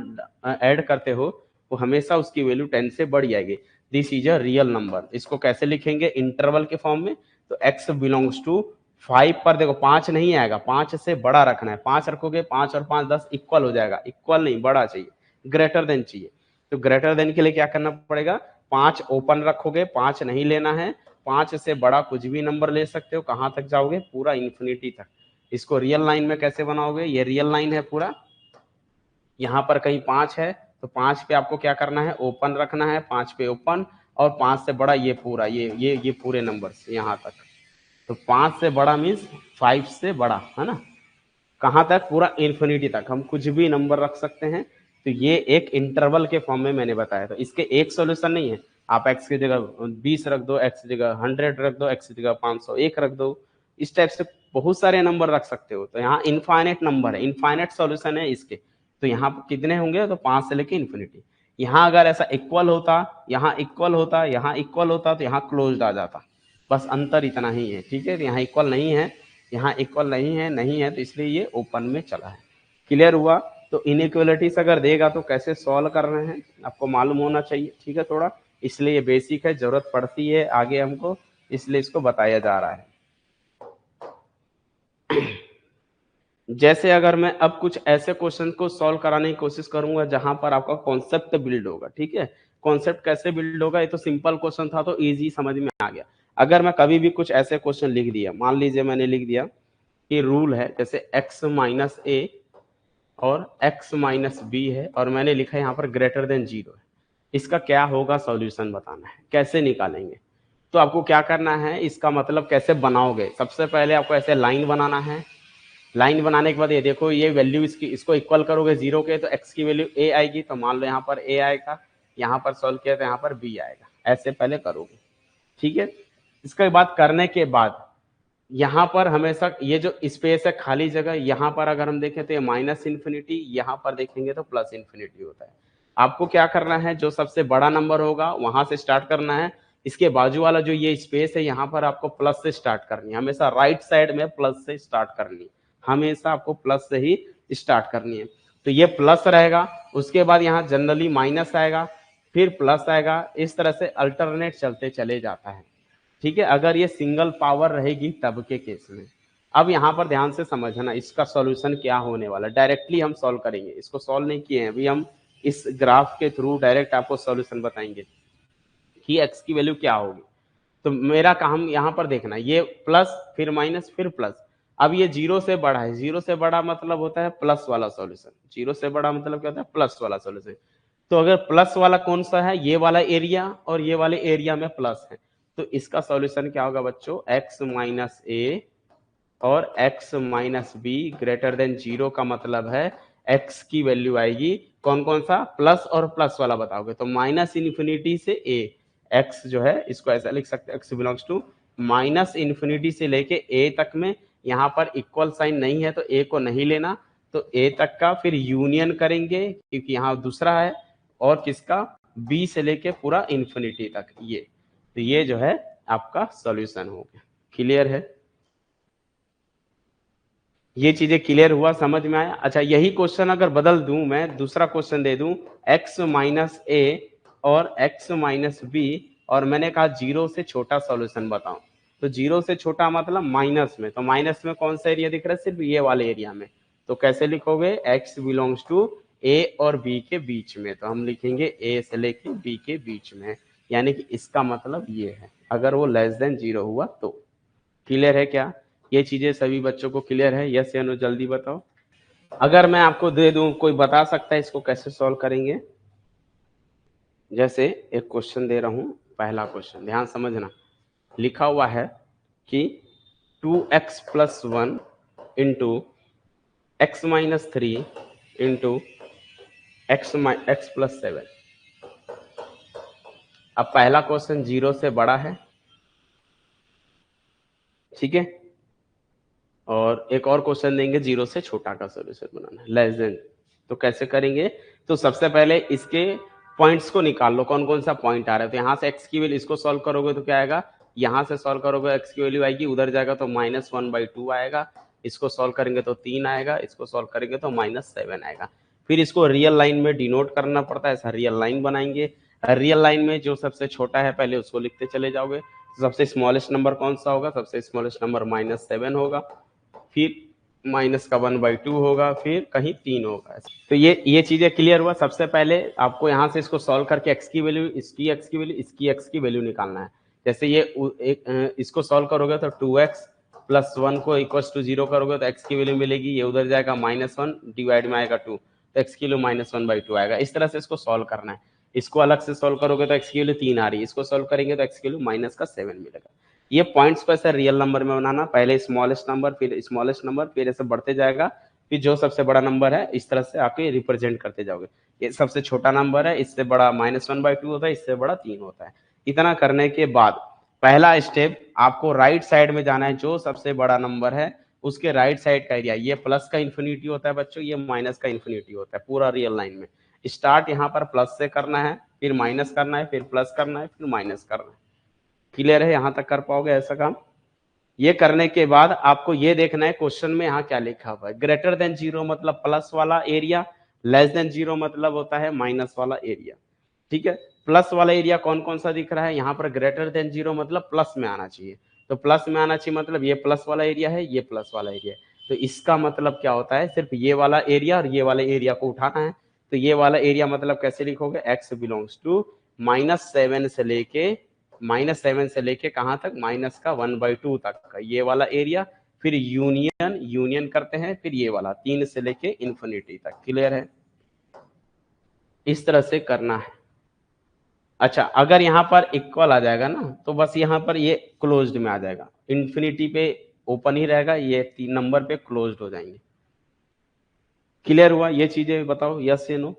Speaker 1: ऐड करते हो वो हमेशा उसकी वैल्यू 10 से बढ़ जाएगी, this is a real number. इसको कैसे लिखेंगे, इंटरवल के फॉर्म में, तो x बिलोंग्स टू 5 पर देखो 5 नहीं आएगा, 5 से बड़ा रखना है, 5 रखोगे 5 और 5 10 इक्वल हो जाएगा, इक्वल नहीं बड़ा चाहिए, ग्रेटर देन चाहिए। तो ग्रेटर देन के लिए क्या करना पड़ेगा, 5 ओपन रखोगे, 5 नहीं लेना है, 5 से बड़ा कुछ भी नंबर ले सकते हो, कहां तक जाओगे, पूरा इन्फिनिटी तक। इसको रियल लाइन में कैसे बनाओगे, ये रियल लाइन है पूरा, यहाँ पर कहीं 5 है तो 5 पे आपको क्या करना है, ओपन रखना है, 5 पे ओपन, और 5 से बड़ा ये पूरा ये पूरे नंबर्स यहाँ तक, तो 5 से बड़ा मीन्स 5 से बड़ा, है ना, कहाँ तक, पूरा इन्फिनिटी तक हम कुछ भी नंबर रख सकते हैं। तो ये एक इंटरवल के फॉर्म में मैंने बताया था, इसके एक सॉल्यूशन नहीं है, आप x की जगह 20 रख दो, x की जगह 100 रख दो, x की जगह 501 रख दो, इस टाइप से बहुत सारे नंबर रख सकते हो। तो यहाँ इनफाइनेट नंबर है, इनफाइनेट सॉल्यूशन है इसके, तो यहाँ कितने होंगे, तो 5 से लेके इन्फिनिटी। यहाँ अगर ऐसा इक्वल होता, यहाँ इक्वल होता, यहाँ इक्वल होता, तो यहाँ क्लोज्ड आ जाता, बस अंतर इतना ही है, ठीक है। तो यहाँ इक्वल नहीं है, यहाँ इक्वल नहीं है तो इसलिए ये ओपन में चला है। क्लियर हुआ? तो इनइक्वालिटीज अगर देगा तो कैसे सॉल्व कर रहे हैं आपको मालूम होना चाहिए, ठीक है, थोड़ा, इसलिए ये बेसिक है, जरूरत पड़ती है आगे हमको, इसलिए इसको बताया जा रहा है। जैसे अगर मैं अब कुछ ऐसे क्वेश्चन को सॉल्व कराने की कोशिश करूंगा जहां पर आपका कॉन्सेप्ट बिल्ड होगा, ठीक है, कॉन्सेप्ट कैसे बिल्ड होगा, ये तो सिंपल क्वेश्चन था तो इजी समझ में आ गया। अगर मैं कभी भी कुछ ऐसे क्वेश्चन लिख दिया, मान लीजिए मैंने लिख दिया कि रूल है जैसे x - a और x - b है, और मैंने लिखा है यहाँ पर ग्रेटर देन 0 है, इसका क्या होगा सॉल्यूशन बताना है, कैसे निकालेंगे। तो आपको क्या करना है, इसका मतलब कैसे बनाओगे, सबसे पहले आपको ऐसे लाइन बनाना है। लाइन बनाने के बाद ये देखो, ये वैल्यू इसकी, इसको इक्वल करोगे जीरो के तो एक्स की वैल्यू ए आएगी, तो मान लो यहाँ पर ए आएगा, यहाँ पर सॉल्व किया तो यहाँ पर बी आएगा, ऐसे पहले करोगे। ठीक है, इसके बाद करने के बाद यहाँ पर हमेशा ये जो स्पेस है खाली जगह, यहाँ पर अगर हम देखें तो ये माइनस इन्फिनिटी, यहाँ पर देखेंगे तो प्लस इन्फिनिटी होता है। आपको क्या करना है, जो सबसे बड़ा नंबर होगा वहां से स्टार्ट करना है। इसके बाजू वाला जो ये स्पेस है यहाँ पर आपको प्लस से स्टार्ट करनी है, हमेशा राइट साइड में प्लस से स्टार्ट करनी है, हमेशा आपको प्लस से ही स्टार्ट करनी है। तो ये प्लस रहेगा, उसके बाद यहाँ जनरली माइनस आएगा, फिर प्लस आएगा, इस तरह से अल्टरनेट चलते चले जाता है। ठीक है, अगर ये सिंगल पावर रहेगी तब के केस में। अब यहाँ पर ध्यान से समझना इसका सॉल्यूशन क्या होने वाला, डायरेक्टली हम सॉल्व करेंगे, इसको सॉल्व नहीं किए हैं अभी, हम इस ग्राफ के थ्रू डायरेक्ट आपको सॉल्यूशन बताएंगे कि एक्स की वैल्यू क्या होगी। तो मेरा काम यहाँ पर देखना, ये प्लस फिर माइनस फिर प्लस। अब ये जीरो से बड़ा है, जीरो से बड़ा मतलब होता है प्लस वाला सॉल्यूशन, जीरो से बड़ा मतलब क्या होता है, प्लस वाला सॉल्यूशन। तो अगर प्लस वाला कौन सा है, ये वाला एरिया, और ये वाले एरिया में प्लस है, तो इसका सॉल्यूशन क्या होगा बच्चों, x माइनस ए और x minus be greater than zero का मतलब है x की वैल्यू आएगी कौन कौन सा, प्लस और प्लस वाला बताओगे तो माइनस इन्फिनिटी से a, x जो है इसको ऐसा लिख सकते हैं, x belongs to minus infinity से लेके a तक में। यहाँ पर इक्वल साइन नहीं है तो a को नहीं लेना, तो a तक का फिर यूनियन करेंगे क्योंकि यहाँ दूसरा है, और किसका, b से लेके पूरा इन्फिनिटी तक ये। तो ये जो है आपका सॉल्यूशन हो गया। क्लियर है, ये चीजें क्लियर हुआ, समझ में आया। अच्छा, यही क्वेश्चन अगर बदल दूं मैं, दूसरा क्वेश्चन दे दूं x माइनस ए और x माइनस बी, और मैंने कहा जीरो से छोटा सॉल्यूशन बताओ, तो जीरो से छोटा मतलब माइनस में, तो माइनस में कौन सा एरिया दिख रहा है, सिर्फ ये वाले एरिया में। तो कैसे लिखोगे, x बिलोंग्स टू a और b के बीच में, तो हम लिखेंगे a से लेके b के बीच में, यानी कि इसका मतलब ये है अगर वो लेस देन जीरो हुआ तो। क्लियर है क्या, ये चीजें सभी बच्चों को क्लियर है, यस या नो, जल्दी बताओ। अगर मैं आपको दे दूं, कोई बता सकता है इसको कैसे सॉल्व करेंगे। जैसे एक क्वेश्चन दे रहा हूं, पहला क्वेश्चन ध्यान समझना, लिखा हुआ है कि 2x plus 1 into x minus 3 into x plus 7। अब पहला क्वेश्चन जीरो से बड़ा है, ठीक है, और एक और क्वेश्चन देंगे जीरो से छोटा का सॉल्यूशन बनाना है, लेस देन। तो कैसे करेंगे, तो सबसे पहले इसके पॉइंट्स को निकाल लो, कौन कौन सा पॉइंट आ रहा है। तो यहाँ से एक्स की वैल्यू, इसको सॉल्व करोगे तो क्या आएगा, यहाँ से सॉल्व करोगे एक्स की वैल्यू आएगी, उधर जाएगा तो -1/2 आएगा, इसको सॉल्व करेंगे तो 3 आएगा, इसको सॉल्व करेंगे तो -7 आएगा। फिर इसको रियल लाइन में डिनोट करना पड़ता है, ऐसा रियल लाइन बनाएंगे। रियल लाइन में जो सबसे छोटा है पहले उसको लिखते चले जाओगे, सबसे स्मॉलेस्ट नंबर कौन सा होगा, सबसे स्मॉलेस्ट नंबर -7 होगा, फिर -1/2 होगा, फिर कहीं 3 होगा। तो ये चीजें क्लियर हुआ। सबसे पहले आपको यहाँ से इसको सॉल्व करके एक्स की वैल्यू, इसकी एक्स की वैल्यू, इसकी एक्स की वैल्यू निकालना है। जैसे ये इसको सॉल्व करोगे तो 2x प्लस 1 को इक्वल टू 0 करोगे तो एक्स की वैल्यू मिलेगी, ये उधर जाएगा -1 डिवाइड में आएगा 2, तो एक्स की वैल्यू -1/2 आएगा। इस तरह से इसको सॉल्व करना है। इसको अलग से सॉल्व करोगे तो एक्स की वैल्यू 3 आ रही है, इसको सॉल्व करेंगे तो एक्स की वैल्यू -7 मिलेगा। ये पॉइंट्स को ऐसे रियल नंबर में बनाना, पहले स्मॉलेस्ट नंबर फिर स्मॉलेस्ट नंबर, फिर ऐसे बढ़ते जाएगा, फिर जो सबसे बड़ा नंबर है इस तरह से आके रिप्रेजेंट करते जाओगे। ये सबसे छोटा नंबर है, इससे बड़ा -1/2 होता है, इससे बड़ा 3 होता है। इतना करने के बाद पहला स्टेप आपको राइट साइड में जाना है, जो सबसे बड़ा नंबर है उसके राइट साइड का एरिया, ये प्लस का इन्फिनिटी होता है बच्चों, ये माइनस का इन्फिनिटी होता है पूरा रियल लाइन में। स्टार्ट यहाँ पर प्लस से करना है, फिर माइनस करना है, फिर प्लस करना है, फिर माइनस करना है। क्लियर है, यहां तक कर पाओगे ऐसा काम। ये करने के बाद आपको ये देखना है क्वेश्चन में यहाँ क्या लिखा हुआ है, ग्रेटर देन जीरो मतलब प्लस वाला एरिया, लेस देन जीरो मतलब होता है माइनस वाला एरिया। ठीक है, प्लस वाला एरिया कौन कौन सा दिख रहा है, यहाँ पर ग्रेटर देन जीरो मतलब प्लस में आना चाहिए, तो प्लस में आना चाहिए मतलब ये प्लस वाला एरिया है, ये प्लस वाला एरिया है। तो इसका मतलब क्या होता है, सिर्फ ये वाला एरिया और ये वाले एरिया को उठाना है। तो ये वाला एरिया मतलब कैसे लिखोगे, एक्स बिलोंग्स टू -7 से लेके कहाँ तक, -1/2 तक का ये वाला एरिया, फिर यूनियन करते हैं, फिर ये वाला 3 से लेके इन्फिनिटी तक। क्लियर है, इस तरह से करना है। अच्छा, अगर यहाँ पर इक्वल आ जाएगा ना, तो बस यहाँ पर ये क्लोज्ड में आ जाएगा, इन्फिनिटी पे ओपन ही रहेगा, ये 3 नंबर पे क्लोज्ड हो जाएंगे। क्लियर हुआ? ये चीजें बताओ, यस या नो।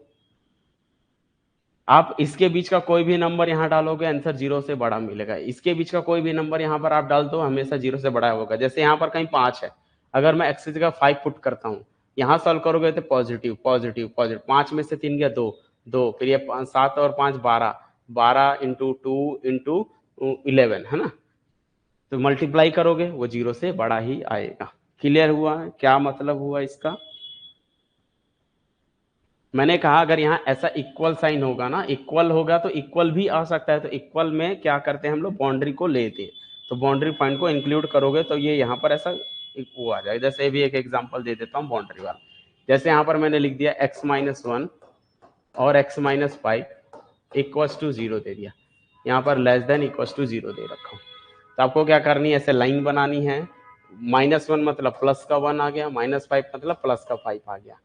Speaker 1: आप इसके बीच का कोई भी नंबर यहाँ डालोगे, आंसर 0 से बड़ा मिलेगा। इसके बीच का कोई भी नंबर यहाँ पर आप डाल दो, हमेशा 0 से बड़ा होगा। जैसे यहाँ पर कहीं 5 है, अगर मैं x की जगह 5 पुट करता हूँ, यहाँ सॉल्व करोगे तो पॉजिटिव पॉजिटिव पॉजिटिव, 5 में से 3 गया 2 2, फिर ये 7 और 5 12, 12 इंटू 2 इंटू 11 है ना, तो मल्टीप्लाई करोगे वो 0 से बड़ा ही आएगा। क्लियर हुआ? क्या मतलब हुआ इसका? मैंने कहा अगर यहाँ ऐसा इक्वल साइन होगा ना, इक्वल होगा तो इक्वल भी आ सकता है, तो इक्वल में क्या करते हैं हम लोग, बाउंड्री को लेते हैं, तो बाउंड्री पॉइंट को इंक्लूड करोगे तो ये यहाँ पर ऐसा वो आ जाएगा। जैसे भी एक एग्जांपल दे देता हूँ बाउंड्री वाला, जैसे यहाँ पर मैंने लिख दिया x-1 और x-5 इक्वल्स टू 0 दे दिया, यहाँ पर लेस देन इक्वल्स टू 0 दे रखा हूँ। तो आपको क्या करनी है, ऐसे लाइन बनानी है, -1 मतलब प्लस का 1 आ गया, -5 मतलब प्लस का 5 आ गया।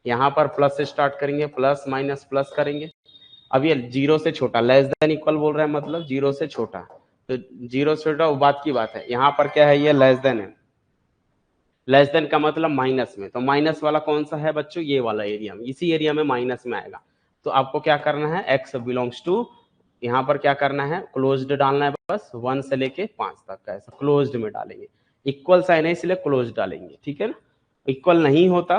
Speaker 1: यहाँ पर प्लस से स्टार्ट करेंगे, प्लस माइनस प्लस करेंगे। अब ये 0 से छोटा, लेस देन इक्वल बोल रहा है, मतलब 0 से छोटा, तो 0 से छोटा वो बात की बात है। यहाँ पर क्या है, ये लेस देन है, लेस देन का मतलब माइनस में, तो माइनस वाला कौन सा है बच्चों, ये वाला एरिया में, इसी एरिया में माइनस में आएगा। तो आपको क्या करना है, x बिलोंग्स टू, यहाँ पर क्या करना है, क्लोज्ड डालना है, बस 1 से लेके 5 तक का ऐसा क्लोज्ड में डालेंगे। इक्वल साइन है इसलिए क्लोज्ड डालेंगे, ठीक है ना। इक्वल नहीं होता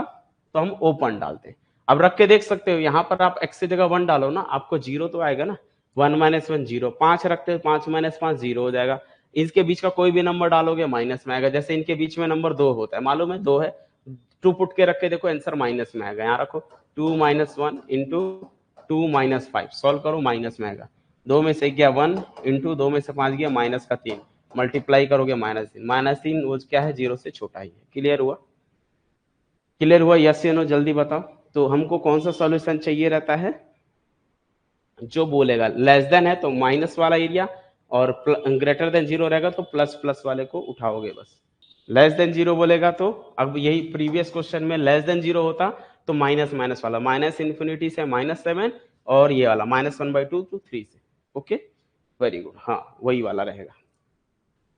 Speaker 1: तो हम ओपन डालते हैं। अब रख के देख सकते हो, यहाँ पर आप x की जगह 1 डालो ना, आपको 0 तो आएगा ना, 1 - 1 0, 5 रखते हो, 5 - 5 0 हो जाएगा। इसके बीच का कोई भी नंबर डालोगे माइनस में आएगा। जैसे इनके बीच में नंबर 2 होता है, मालूम है 2 है, 2 पुट के रख के देखो, आंसर माइनस में आएगा। यहाँ रखो 2 - 1 इंटू 2 - 5, सॉल्व करो, माइनस में आएगा। 2 में से गया 1 इंटू 2 में से 5 गया माइनस का 3, मल्टीप्लाई करोगे -3, -3 वो क्या है, 0 से छोटा ही है। क्लियर हुआ? क्लियर हुआ, यस या नो, जल्दी बताओ। तो हमको कौन सा सॉल्यूशन चाहिए रहता है, जो बोलेगा लेस देन है तो माइनस वाला एरिया, और ग्रेटर देन 0 रहेगा तो प्लस प्लस वाले को उठाओगे बस। लेस देन 0 बोलेगा तो, अब यही प्रीवियस क्वेश्चन में लेस देन 0 होता तो माइनस माइनस वाला, माइनस इन्फिनिटी से -7, और ये वाला -1/2 to 3 से। ओके, वेरी गुड, हाँ वही वाला रहेगा।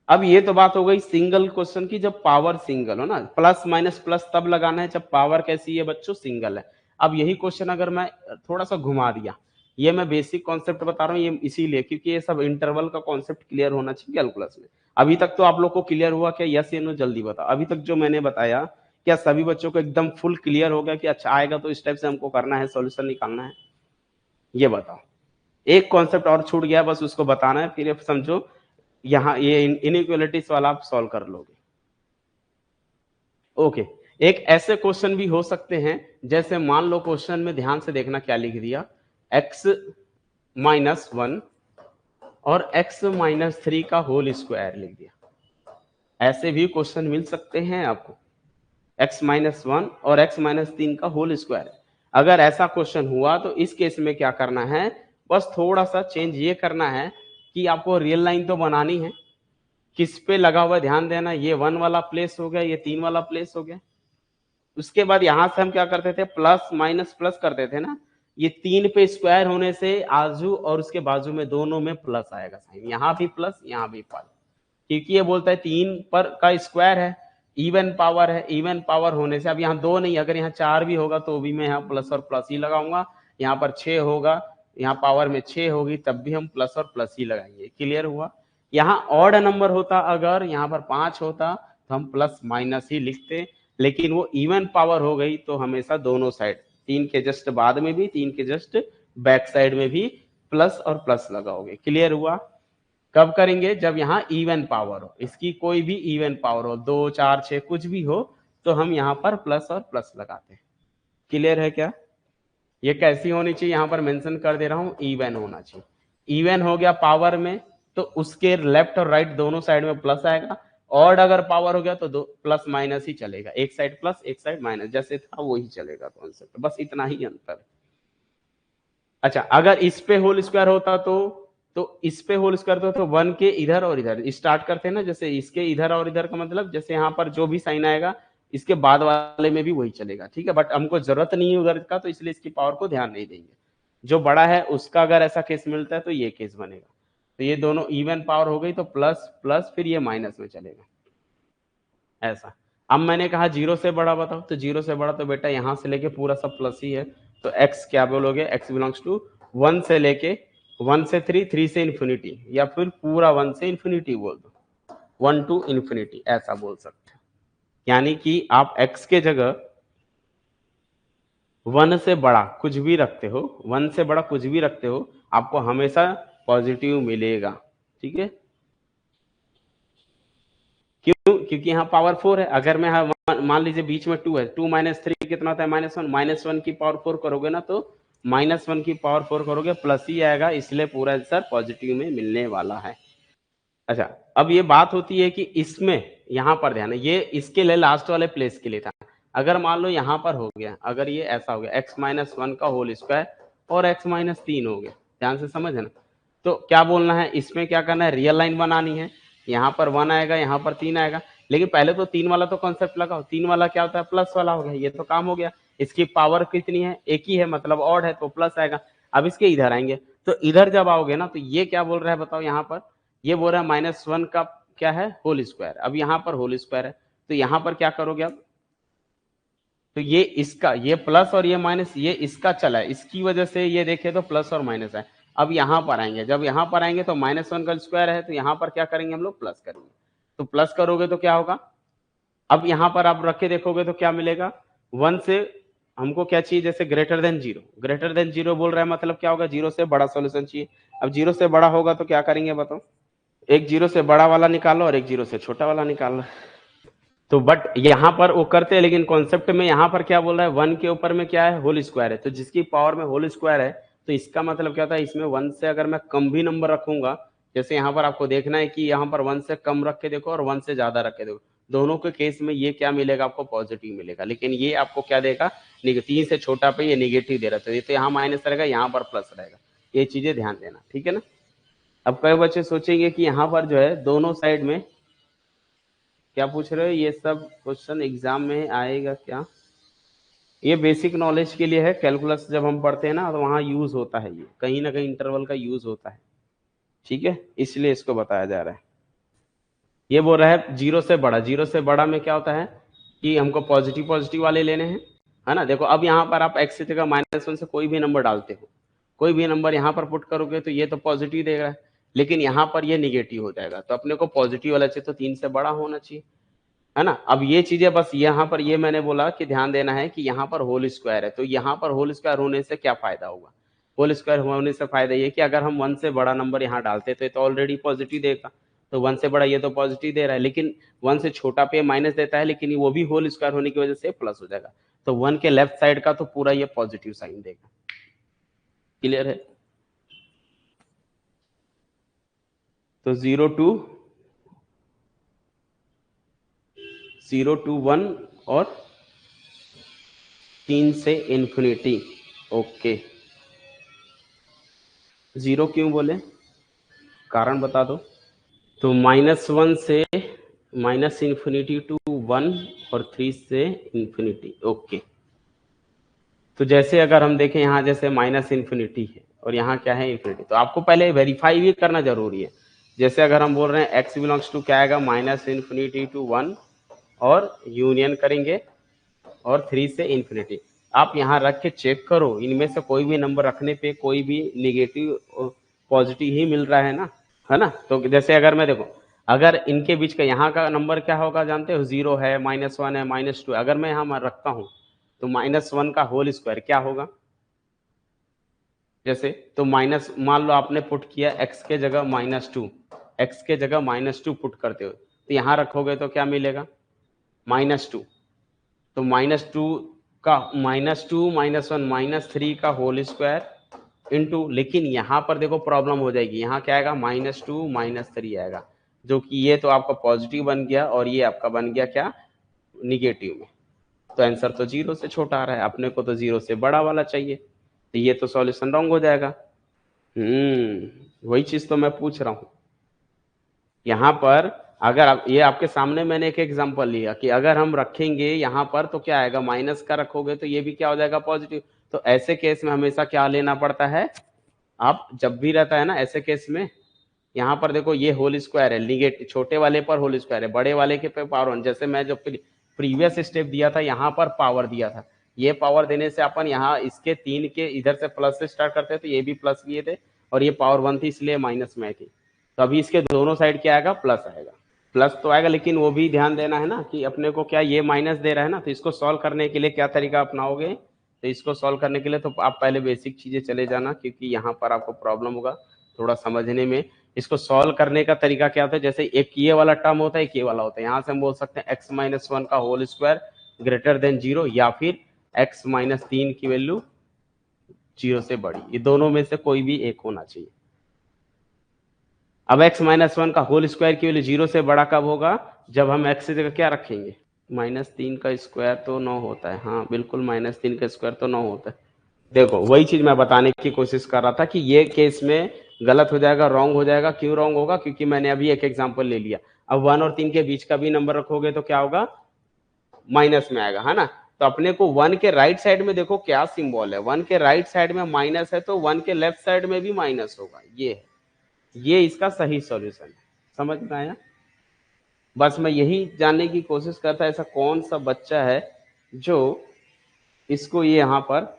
Speaker 1: अब ये तो बात हो गई सिंगल क्वेश्चन की, जब पावर सिंगल हो ना, प्लस माइनस प्लस तब लगाना है जब पावर कैसी है बच्चों, सिंगल है। अब यही क्वेश्चन अगर मैं थोड़ा सा घुमा दिया, ये मैं बेसिक कॉन्सेप्ट बता रहा हूँ ये इसीलिए क्योंकि ये सब इंटरवल का कॉन्सेप्ट क्लियर होना चाहिए कैलकुलस में। अभी तक तो आप लोग को क्लियर हुआ क्या, यस या नो, जल्दी बताओ। अभी तक जो मैंने बताया, क्या सभी बच्चों को एकदम फुल क्लियर हो गया कि अच्छा आएगा तो इस टाइप से हमको करना है, सोल्यूशन निकालना है, ये बताओ। एक कॉन्सेप्ट और छूट गया, बस उसको बताना है, फिर समझो यहाँ ये इनइक्वालिटीज वाला आप सॉल्व कर लोगे। ओके, एक ऐसे क्वेश्चन भी हो सकते हैं, जैसे मान लो क्वेश्चन में ध्यान से देखना क्या लिख दिया, x-1 और x-3 का होल स्क्वायर लिख दिया। ऐसे भी क्वेश्चन मिल सकते हैं आपको, x-1 और x-3 का होल स्क्वायर। अगर ऐसा क्वेश्चन हुआ तो इस केस में क्या करना है, बस थोड़ा सा चेंज ये करना है कि आपको रियल लाइन तो बनानी है, किस पे लगा हुआ ध्यान देना, ये 1 वाला प्लेस हो गया, ये 3 वाला प्लेस हो गया। उसके बाद यहां से हम क्या करते थे, प्लस माइनस प्लस करते थे ना, ये 3 पे स्क्वायर होने से आजू और उसके बाजू में दोनों में प्लस आएगा साइन, यहाँ भी प्लस यहाँ भी प्लस, क्योंकि ये बोलता है 3 पर का स्क्वायर है, इवन पावर है, इवन पावर होने से अब यहाँ 2 नहीं, अगर यहाँ 4 भी होगा तो भी मैं यहाँ प्लस और प्लस ही लगाऊंगा। यहाँ पर 6 होगा, यहाँ पावर में 6 होगी, तब भी हम प्लस और प्लस ही लगाएंगे। क्लियर हुआ? यहाँ ऑड नंबर होता, अगर यहाँ पर 5 होता तो हम प्लस माइनस ही लिखते, लेकिन वो इवन पावर हो गई तो हमेशा दोनों साइड, 3 के जस्ट बाद में भी, 3 के जस्ट बैक साइड में भी प्लस और प्लस लगाओगे। क्लियर हुआ? कब करेंगे, जब यहाँ इवन पावर हो, इसकी कोई भी इवन पावर हो, 2 4 6 कुछ भी हो, तो हम यहाँ पर प्लस और प्लस लगाते हैं। क्लियर है क्या? ये कैसी होनी चाहिए, यहाँ पर मेंशन कर दे रहा हूँ, इवन होना चाहिए। इवन हो गया पावर में तो उसके लेफ्ट और राइट दोनों साइड में प्लस आएगा, ऑड अगर पावर हो गया तो दो प्लस माइनस ही चलेगा, एक साइड प्लस एक साइड माइनस, जैसे था वही चलेगा कॉन्सेप्ट, बस इतना ही अंतर। अच्छा, अगर इस पे होल स्क्वायर होता तो इस पे होल स्क्वायर तो 1 के इधर और इधर स्टार्ट करते हैं ना, जैसे इसके इधर और इधर का मतलब, जैसे यहाँ पर जो भी साइन आएगा इसके बाद वाले में भी वही चलेगा, ठीक है। बट हमको जरूरत नहीं है उधर का, तो इसलिए इसकी पावर को ध्यान नहीं देंगे। जो बड़ा है उसका अगर ऐसा केस मिलता है तो ये केस बनेगा। तो ये दोनों इवन पावर हो गई तो प्लस प्लस फिर ये माइनस में चलेगा ऐसा। अब मैंने कहा जीरो से बड़ा बताओ, तो जीरो से बड़ा तो बेटा यहां से लेके पूरा सब प्लस ही है, तो x क्या बोलोगे, x बिलोंग्स टू 1 से लेके 1 से 3, 3 से इन्फिनिटी, या फिर पूरा 1 से इन्फिनिटी बोल दो, 1 टू इन्फिनिटी ऐसा बोल सकते हो। यानी कि आप x के जगह 1 से बड़ा कुछ भी रखते हो, 1 से बड़ा कुछ भी रखते हो, आपको हमेशा पॉजिटिव मिलेगा। ठीक है, क्यों? क्योंकि यहाँ पावर 4 है। अगर मैं मान लीजिए बीच में 2 है, 2 माइनस 3 कितना होता है, -1, -1 की पावर 4 करोगे ना तो -1 की पावर 4 करोगे प्लस ही आएगा, इसलिए पूरा आंसर पॉजिटिव में मिलने वाला है। अच्छा, अब ये बात होती है कि इसमें यहाँ पर ध्यान है, ये इसके लिए लास्ट वाले प्लेस के लिए था। अगर मान लो यहाँ पर हो गया, अगर ये ऐसा हो गया x-1 का होल स्क्वायर और x-3 हो गया, ध्यान से समझ है ना, तो क्या बोलना है, इसमें क्या करना है, रियल लाइन बनानी है। यहाँ पर 1 आएगा, यहाँ पर 3 आएगा, लेकिन पहले तो 3 वाला तो कॉन्सेप्ट लगाओ। 3 वाला क्या होता है, प्लस वाला हो गया, ये तो काम हो गया। इसकी पावर कितनी है, एक ही है, मतलब ऑड है तो प्लस आएगा। अब इसके इधर आएंगे, तो इधर जब आओगे ना तो ये क्या बोल रहा है बताओ, यहाँ पर ये बोल रहा है -1 का क्या है, होल स्क्वायर। अब यहाँ पर होल स्क्वायर है, तो यहाँ पर क्या करोगे अब, तो ये इसका, ये प्लस और ये माइनस, ये इसका चला है, इसकी वजह से ये देखे तो प्लस और माइनस है। अब यहाँ पर आएंगे, जब यहाँ पर आएंगे तो -1 का स्क्वायर है, तो यहाँ पर क्या करेंगे हम लोग, प्लस करेंगे। तो प्लस करोगे तो क्या होगा, अब यहाँ पर आप रख के देखोगे तो क्या मिलेगा, 1 से हमको क्या चाहिए, जैसे greater than zero, greater than zero बोल रहा है, मतलब क्या होगा, जीरो से बड़ा सॉल्यूशन चाहिए। अब जीरो से बड़ा होगा तो क्या करेंगे बताओ, एक जीरो से बड़ा वाला निकालो और एक जीरो से छोटा वाला निकालो। तो बट यहाँ पर वो करते हैं, लेकिन कॉन्सेप्ट में यहाँ पर क्या बोल रहा है, 1 के ऊपर में क्या है, होल स्क्वायर है, तो जिसकी पावर में होल स्क्वायर है, तो इसका मतलब क्या होता है, इसमें 1 से अगर मैं कम भी नंबर रखूंगा, जैसे यहाँ पर आपको देखना है कि यहाँ पर 1 से कम रख के देखो और 1 से ज्यादा रख के देखो, दोनों के केस में ये क्या मिलेगा, आपको पॉजिटिव मिलेगा। लेकिन ये आपको क्या देगा, 3 से छोटा पे ये निगेटिव दे रहा है, तो ये तो यहाँ माइनस रहेगा, यहाँ पर प्लस रहेगा। ये चीजें ध्यान देना, ठीक है ना। अब कई बच्चे सोचेंगे कि यहाँ पर जो है दोनों साइड में, क्या पूछ रहे हो, ये सब क्वेश्चन एग्जाम में आएगा क्या, ये बेसिक नॉलेज के लिए है। कैलकुलस जब हम पढ़ते हैं ना तो वहां यूज होता है, ये कहीं ना कहीं इंटरवल का यूज होता है, ठीक है, इसलिए इसको बताया जा रहा है। ये बोल रहा है जीरो से बड़ा, जीरो से बड़ा में क्या होता है कि हमको पॉजिटिव पॉजिटिव वाले लेने हैं, है ना। देखो अब यहाँ पर आप x की जगह -1 से कोई भी नंबर डालते हो, कोई भी नंबर यहाँ पर पुट करोगे तो ये तो पॉजिटिव देगा, लेकिन यहाँ पर ये निगेटिव हो जाएगा, तो अपने को पॉजिटिव वाला चाहिए, तो 3 से बड़ा होना चाहिए, है ना। अब ये चीजें बस यहाँ पर ये मैंने बोला कि ध्यान देना है कि यहाँ पर होल स्क्वायर है, तो यहाँ पर होल स्क्वायर होने से क्या फायदा होगा, होल स्क्वायर होने से फायदा ये कि अगर हम 1 से बड़ा नंबर यहाँ डालते थे तो ऑलरेडी पॉजिटिव देगा, तो 1 से बड़ा ये तो पॉजिटिव दे रहा है, लेकिन 1 से छोटा पे माइनस देता है, लेकिन वो भी होल स्क्वायर होने की वजह से प्लस हो जाएगा, तो 1 के लेफ्ट साइड का तो पूरा ये पॉजिटिव साइन देगा। क्लियर है, तो 0 टू 1 और 3 से इन्फिनिटी। ओके, 0 क्यों बोले, कारण बता दो। तो -1 से -इन्फिनिटी टू 1 और 3 से इन्फिनिटी। ओके, तो जैसे अगर हम देखें यहाँ, जैसे -इन्फिनिटी है और यहाँ क्या है, इन्फिनिटी, तो आपको पहले वेरीफाई भी करना जरूरी है। जैसे अगर हम बोल रहे हैं x बिलोंग्स टू क्या आएगा, -इन्फिनिटी टू 1 और यूनियन करेंगे और 3 से इन्फिनिटी। आप यहाँ रख के चेक करो, इनमें से कोई भी नंबर रखने पे कोई भी निगेटिव पॉजिटिव ही मिल रहा है ना। तो जैसे अगर मैं देखो, अगर इनके बीच का यहाँ का नंबर क्या होगा जानते हो, 0 है, -1 है, -2, अगर मैं यहाँ रखता हूँ तो -1 का होल स्क्वायर क्या होगा, जैसे तो माइनस, मान लो आपने पुट किया x के जगह -2, x के जगह -2 पुट करते हो, तो यहाँ रखोगे तो क्या मिलेगा, -2, तो -2 का -2 -1 -3 का होल स्क्वायर इंटू, लेकिन यहाँ पर देखो प्रॉब्लम हो जाएगी, यहाँ क्या आएगा, -2 -3 आएगा, जो कि ये तो आपका पॉजिटिव बन गया और ये आपका बन गया क्या, निगेटिव में। तो आंसर तो 0 से छोटा आ रहा है, अपने को तो 0 से बड़ा वाला चाहिए, तो ये तो सॉल्यूशन रॉन्ग हो जाएगा। वही चीज तो मैं पूछ रहा हूँ। यहाँ पर अगर आप, ये आपके सामने मैंने एक एग्जांपल लिया कि अगर हम रखेंगे यहाँ पर तो क्या आएगा, माइनस का रखोगे तो ये भी क्या हो जाएगा, पॉजिटिव, तो ऐसे केस में हमेशा क्या लेना पड़ता है, आप जब भी रहता है ना ऐसे केस में, यहाँ पर देखो ये होल स्क्वायर है, निगेटिव छोटे वाले पर होल स्क्वायर है, बड़े वाले के पे पावर 1। जैसे मैं जो प्रीवियस स्टेप दिया था यहाँ पर पावर दिया था, ये पावर देने से अपन यहाँ इसके 3 के इधर से प्लस से स्टार्ट करते तो ये भी प्लस लिए थे और ये पावर 1 थी इसलिए माइनस में थी। तो अभी इसके दोनों साइड क्या आएगा, प्लस आएगा। प्लस तो आएगा लेकिन वो भी ध्यान देना है ना कि अपने को क्या ये माइनस दे रहा है ना, तो इसको सॉल्व करने के लिए क्या तरीका अपनाओगे, तो इसको सॉल्व करने के लिए तो आप पहले बेसिक चीजें चले जाना, क्योंकि यहाँ पर आपको प्रॉब्लम होगा थोड़ा समझने में। इसको सॉल्व करने का तरीका क्या होता है, जैसे एक ये वाला टर्म होता है, एक ये वाला होता है, यहाँ से हम बोल सकते हैं x माइनस 1 का होल स्क्वायर ग्रेटर देन 0 या फिर x माइनस 3 की वैल्यू 0 से बड़ी, ये दोनों में से कोई भी एक होना चाहिए। अब x माइनस 1 का होल स्क्वायर की वैल्यू 0 से बड़ा कब होगा, जब हम x की जगह क्या रखेंगे, -3 का स्क्वायर तो 9 होता है, हाँ बिल्कुल -3 का स्क्वायर तो 9 होता है। देखो वही चीज मैं बताने की कोशिश कर रहा था कि ये केस में गलत हो जाएगा, रॉन्ग हो जाएगा। क्यों रॉन्ग होगा, क्योंकि मैंने अभी एक एग्जांपल ले लिया। अब 1 और 3 के बीच का भी नंबर रखोगे तो क्या होगा, माइनस में आएगा, है ना। तो अपने को 1 के राइट साइड में देखो क्या सिंबल है, 1 के राइट साइड में माइनस है तो 1 के लेफ्ट साइड में भी माइनस होगा। ये इसका सही सॉल्यूशन है, समझ में आया। बस मैं यही जानने की कोशिश करता, ऐसा कौन सा बच्चा है जो इसको ये यहाँ पर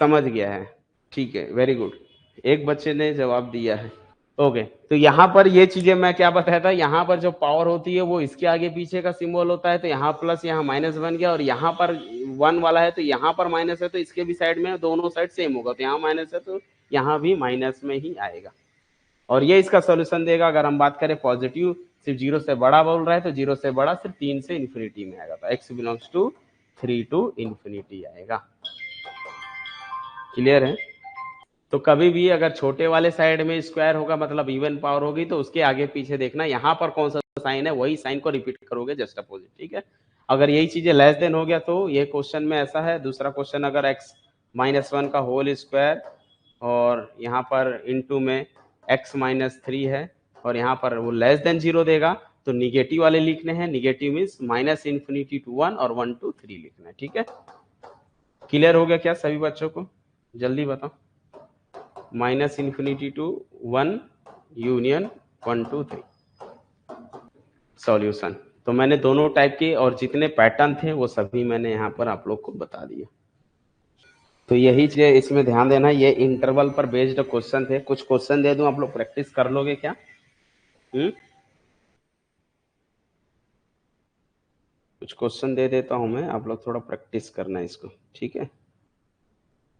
Speaker 1: समझ गया है। ठीक है, वेरी गुड, एक बच्चे ने जवाब दिया है। ओके, तो यहाँ पर ये चीजें मैं क्या बताया था, यहाँ पर जो पावर होती है वो इसके आगे पीछे का सिंबल होता है, तो यहाँ प्लस यहाँ माइनस बन गया, और यहाँ पर 1 वाला है तो यहाँ पर माइनस है, तो इसके भी साइड में दोनों साइड सेम होगा, तो यहाँ माइनस है तो यहाँ भी माइनस में ही आएगा, और ये इसका सोल्यूशन देगा। अगर हम बात करें पॉजिटिव, सिर्फ 0 से बड़ा बोल रहा है तो 0 से बड़ा सिर्फ 3 से इन्फिनिटी में आएगा, तो x belongs to 3 to infinity आएगा। क्लियर है। तो कभी भी अगर छोटे वाले साइड में स्क्वायर होगा मतलब इवन पावर होगी, तो उसके आगे पीछे देखना यहाँ पर कौन सा साइन है, वही साइन को रिपीट करोगे जस्ट अपोजिट, ठीक है। अगर यही चीजें लेस देन हो गया तो ये क्वेश्चन में ऐसा है। दूसरा क्वेश्चन, अगर x माइनस 1 का होल स्क्वायर और यहाँ पर इनटू में x माइनस 3 है और यहाँ पर वो लेस देन 0 देगा, तो निगेटिव वाले लिखने हैं। Negative means minus infinity to 1 और 1 टू 3 लिखना है, ठीक है। क्लियर हो गया क्या सभी बच्चों को, जल्दी बताओ। Minus infinity to 1 union 1 to 3 solution. तो मैंने दोनों टाइप के और जितने पैटर्न थे वो सभी मैंने यहाँ पर आप लोग को बता दिया। तो यही चीज इसमें ध्यान देना, ये इंटरवल पर बेस्ड क्वेश्चन थे। कुछ क्वेश्चन दे दूं, आप लोग प्रैक्टिस कर लोगे क्या? कुछ क्वेश्चन दे देता हूं मैं, आप लोग थोड़ा प्रैक्टिस करना इसको, ठीक है।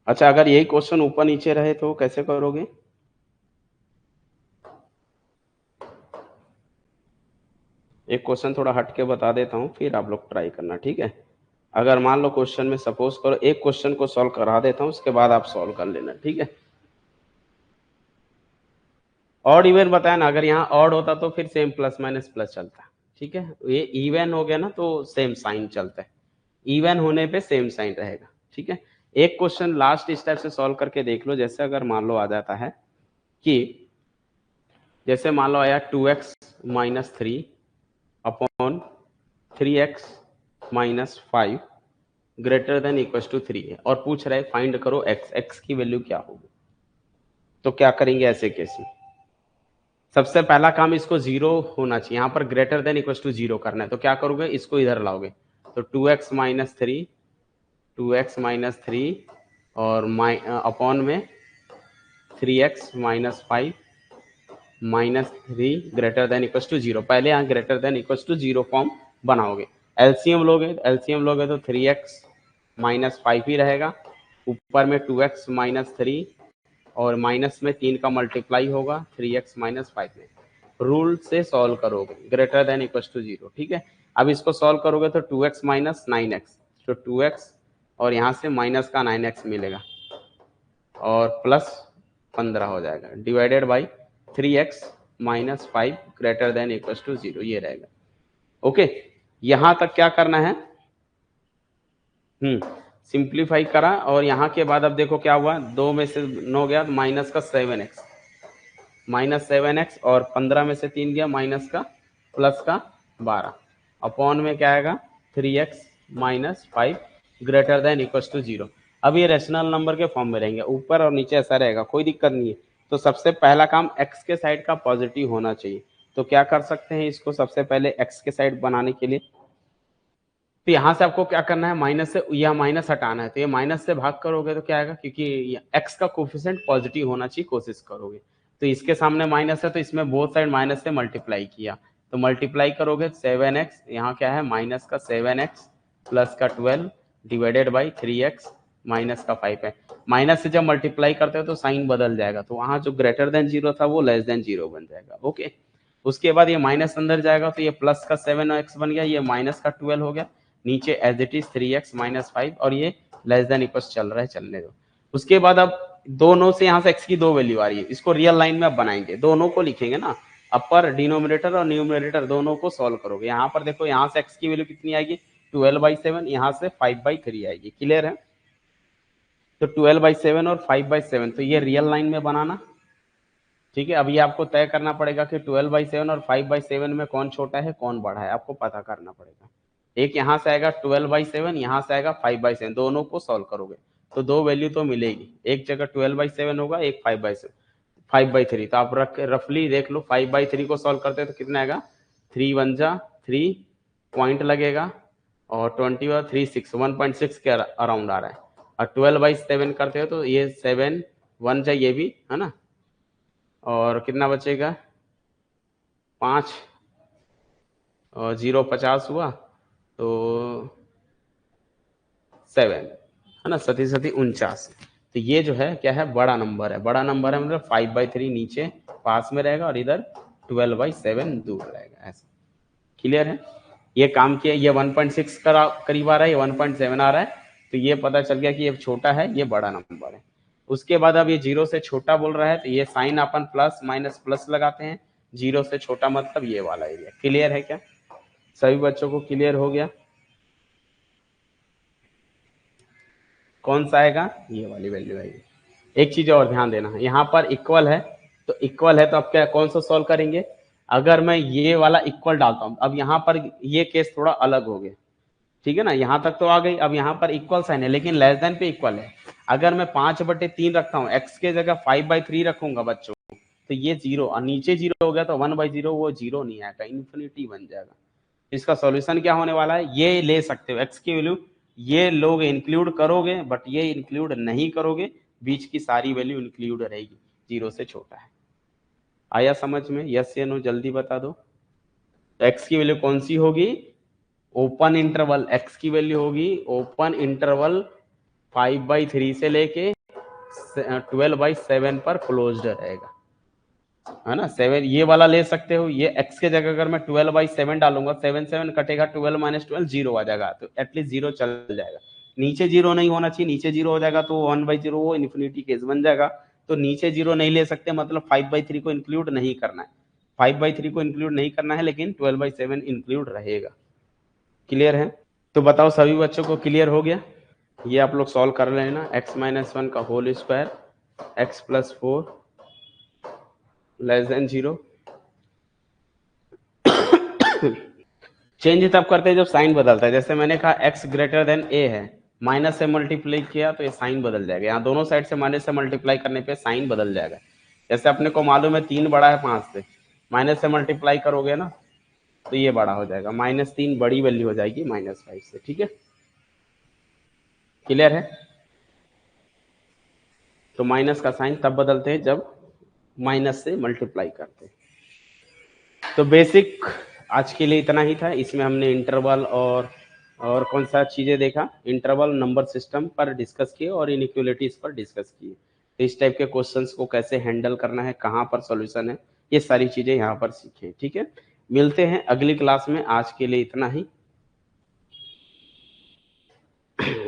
Speaker 1: अच्छा, अगर यही क्वेश्चन ऊपर नीचे रहे तो कैसे करोगे? एक क्वेश्चन थोड़ा हट के बता देता हूं, फिर आप लोग ट्राई करना, ठीक है। अगर मान लो क्वेश्चन में सपोज करो एक क्वेश्चन को सॉल्व करा देता हूं, उसके बाद आप सॉल्व कर लेना, ठीक है। ऑड इवन बताया ना, अगर यहाँ ऑड होता तो फिर सेम प्लस माइनस प्लस चलता, ठीक है। ये इवन हो गया ना तो सेम साइन चलता है, इवन होने पे सेम साइन रहेगा, ठीक है। एक क्वेश्चन लास्ट स्टेप से सॉल्व करके देख लो। जैसे अगर मान लो आ जाता है कि जैसे मान लो आया 2x minus 3 upon 3x minus 5 greater than equal to 3 है, और पूछ रहा है फाइंड करो x की वैल्यू क्या होगी। तो क्या करेंगे ऐसे केस में? सबसे पहला काम, इसको 0 होना चाहिए, यहाँ पर ग्रेटर देन इक्वल टू 0 करना है। तो क्या करोगे, इसको इधर लाओगे, तो 2x माइनस 3 2x माइनस 3 और अपॉन में 3x minus 5 minus 3 greater than equal to 0। पहले यहाँ greater than equal to 0 form बनाओगे। एलसीएम लोगे तो 3x माइनस 5 ही रहेगा, ऊपर में 2x माइनस 3 और माइनस में 3 का मल्टीप्लाई होगा 3x माइनस 5 में। रूल से सॉल्व करोगे ग्रेटर देन इक्वल टू 0, ठीक है। अब इसको सॉल्व करोगे तो 2x माइनस 9x, तो 2x और यहाँ से माइनस का 9x मिलेगा और प्लस 15 हो जाएगा, divided by 3x minus 5 greater than equal to 0, ये रहेगा। ओके, यहां तक क्या करना है, सिंप्लीफाई करा, और यहाँ के बाद अब देखो क्या हुआ, 2 में से 9 गया माइनस का 7x और 15 में से 3 गया माइनस का प्लस का 12 अपॉन में क्या आएगा 3x minus 5 greater than equal to 0। अब ये रेशनल नंबर के फॉर्म में रहेंगे, ऊपर और नीचे ऐसा रहेगा, कोई दिक्कत नहीं है। तो सबसे पहला काम x के साइड का पॉजिटिव होना चाहिए। तो क्या कर सकते हैं इसको, सबसे पहले x के साइड बनाने के लिए तो यहाँ से आपको क्या करना है, माइनस से यह माइनस हटाना है। तो ये माइनस से भाग करोगे तो क्या आएगा, क्योंकि x का कोफिशिएंट पॉजिटिव होना चाहिए, कोशिश करोगे। तो इसके सामने माइनस है तो इसमें बोथ साइड माइनस से मल्टीप्लाई किया, तो मल्टीप्लाई करोगे 7x, यहाँ क्या है माइनस का 7x प्लस का 12 डिवाइडेड बाई 3x माइनस का 5 है। माइनस से जब मल्टीप्लाई करते हो तो साइन बदल जाएगा, तो वहां जो ग्रेटर देन जीरो था वो लेस देन जीरो बन जाएगा। ओके, उसके बाद ये माइनस अंदर जाएगा तो ये प्लस का 7x बन गया, ये माइनस का 12 हो गया, नीचे as it is 3x minus 5 और ये लेस देन इक्वल चल रहा है, चलने दो। उसके बाद अब दोनों से यहाँ से x की दो वैल्यू आ रही है, इसको रियल लाइन में अब बनाएंगे, दोनों को लिखेंगे ना, अपर डिनोमिनेटर और न्यूमिनेटर दोनों को सॉल्व करोगे। यहाँ पर देखो, यहाँ से x की वैल्यू कितनी आएगी 12/7, यहाँ से 5/3 आएगी। क्लियर है? तो 12/7 और 5/7, तो ये रियल लाइन में बनाना। ठीक है, अब ये आपको तय करना पड़ेगा कि 12/7 और 5/7 में कौन छोटा है कौन बड़ा है, आपको पता करना पड़ेगा। एक यहाँ से आएगा 12/7, यहाँ से आएगा 5/7, दोनों को सॉल्व करोगे तो दो वैल्यू तो मिलेगी, एक जगह 12/7 होगा, एक 5/3। तो आप रफली देख लो, 5/3 को सॉल्व करते हैं तो कितना आएगा, 3 1 जा 3 पॉइंट लगेगा और 20 और 3 6 1.6 के अराउंड आ रहा है। और 12/7 करते हो तो ये 7 1 जा, ये भी है ना, और कितना बचेगा 5 और 0 50 हुआ तो 7 है ना, 49। तो ये जो है क्या है, बड़ा नंबर है, बड़ा नंबर है मतलब 5/3 नीचे पास में रहेगा और इधर 12/7 दूर रहेगा, ऐसा। क्लियर है? ये काम किया, ये 1.6 करीब आ रहा है, ये 1.7 आ रहा है, तो ये पता चल गया कि ये छोटा है, ये बड़ा नंबर है। उसके बाद अब ये जीरो से छोटा बोल रहा है तो ये साइन अपन प्लस माइनस प्लस लगाते हैं, जीरो से छोटा मतलब ये वाला एरिया। क्लियर है क्या सभी बच्चों को? क्लियर हो गया? कौन सा आएगा, ये वाली वैल्यू आएगी। एक चीज और ध्यान देना, यहाँ पर इक्वल है, तो इक्वल है तो अब क्या कौन सा सॉल्व करेंगे, अगर मैं ये वाला इक्वल डालता हूँ, अब यहाँ पर ये केस थोड़ा अलग हो गया, ठीक है ना, यहाँ तक तो आ गई। अब यहाँ पर इक्वल साइन है लेकिन लेस देन पे इक्वल है। अगर मैं 5/3 रखता हूँ, x के जगह 5/3 रखूंगा बच्चों, तो ये जीरो और नीचे जीरो हो गया तो 1/0 वो जीरो नहीं आएगा, इन्फिनिटी बन जाएगा। इसका सॉल्यूशन क्या होने वाला है, ये ले सकते हो x की वैल्यू, ये लोग इंक्लूड करोगे बट ये इंक्लूड नहीं करोगे, बीच की सारी वैल्यू इंक्लूड रहेगी, जीरो से छोटा है। आया समझ में? यस या नो जल्दी बता दो। तो x की वैल्यू कौन सी होगी, ओपन इंटरवल, x की वैल्यू होगी ओपन इंटरवल 5/3 से लेके 12/7 पर क्लोज्ड रहेगा, है ना। 7 ये वाला ले सकते हो, ये x के जगह अगर मैं 12/7 डालूंगा, 7 7 कटेगा, 12 - 12 जीरो आ जाएगा, तो एटलीस्ट जीरो चल जाएगा। नीचे जीरो नहीं होना चाहिए, नीचे जीरो हो जाएगा तो 1/0 वो इन्फिनिटी केस बन जाएगा। तो नीचे जीरो नहीं ले सकते, मतलब 5/3 को इंक्लूड नहीं करना है, 5/3 को इंक्लूड नहीं करना है, लेकिन 12/7 इंक्लूड रहेगा। क्लियर है? तो बताओ सभी बच्चों को क्लियर हो गया? ये आप लोग सॉल्व कर लेना, x - 1 का whole square x + 4 less than 0। Change तब करते हैं जब साइन बदलता है, जैसे मैंने कहा x ग्रेटर देन a है, माइनस से मल्टीप्लाई किया तो ये साइन बदल जाएगा, यहाँ दोनों साइड से माइनस से मल्टीप्लाई करने पे साइन बदल जाएगा। जैसे अपने को मालूम है 3 बड़ा है 5 से, माइनस से मल्टीप्लाई करोगे ना तो ये बड़ा हो जाएगा, -3 बड़ी वैल्यू हो जाएगी -5 से। ठीक है, क्लियर है? तो माइनस का साइन तब बदलते हैं जब माइनस से मल्टीप्लाई करते हैं। तो बेसिक आज के लिए इतना ही था, इसमें हमने इंटरवल और कौन सा चीज़ें देखा, इंटरवल नंबर सिस्टम पर डिस्कस किए और इनइक्वालिटीज पर डिस्कस किए। तो इस टाइप के क्वेश्चंस को कैसे हैंडल करना है, कहाँ पर सॉल्यूशन है, ये सारी चीज़ें यहाँ पर सीखें। ठीक है, मिलते हैं अगली क्लास में, आज के लिए इतना ही।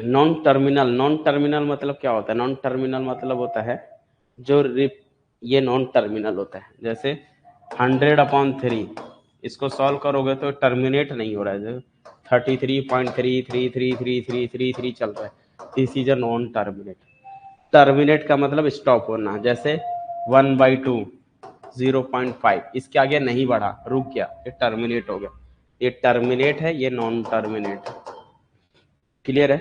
Speaker 1: नॉन टर्मिनल मतलब क्या होता है, नॉन टर्मिनल मतलब होता है जो ये नॉन टर्मिनल होता है, जैसे 100/3 इसको सॉल्व करोगे तो टर्मिनेट नहीं हो रहा है, 33.3333333 चल रहा है, this is a non terminate. Terminate का मतलब स्टॉप होना, जैसे 1/2 0.5 इसके आगे नहीं बढ़ा, रुक गया, ये टर्मिनेट हो गया, ये टर्मिनेट है, ये नॉन टर्मिनेट है। क्लियर है?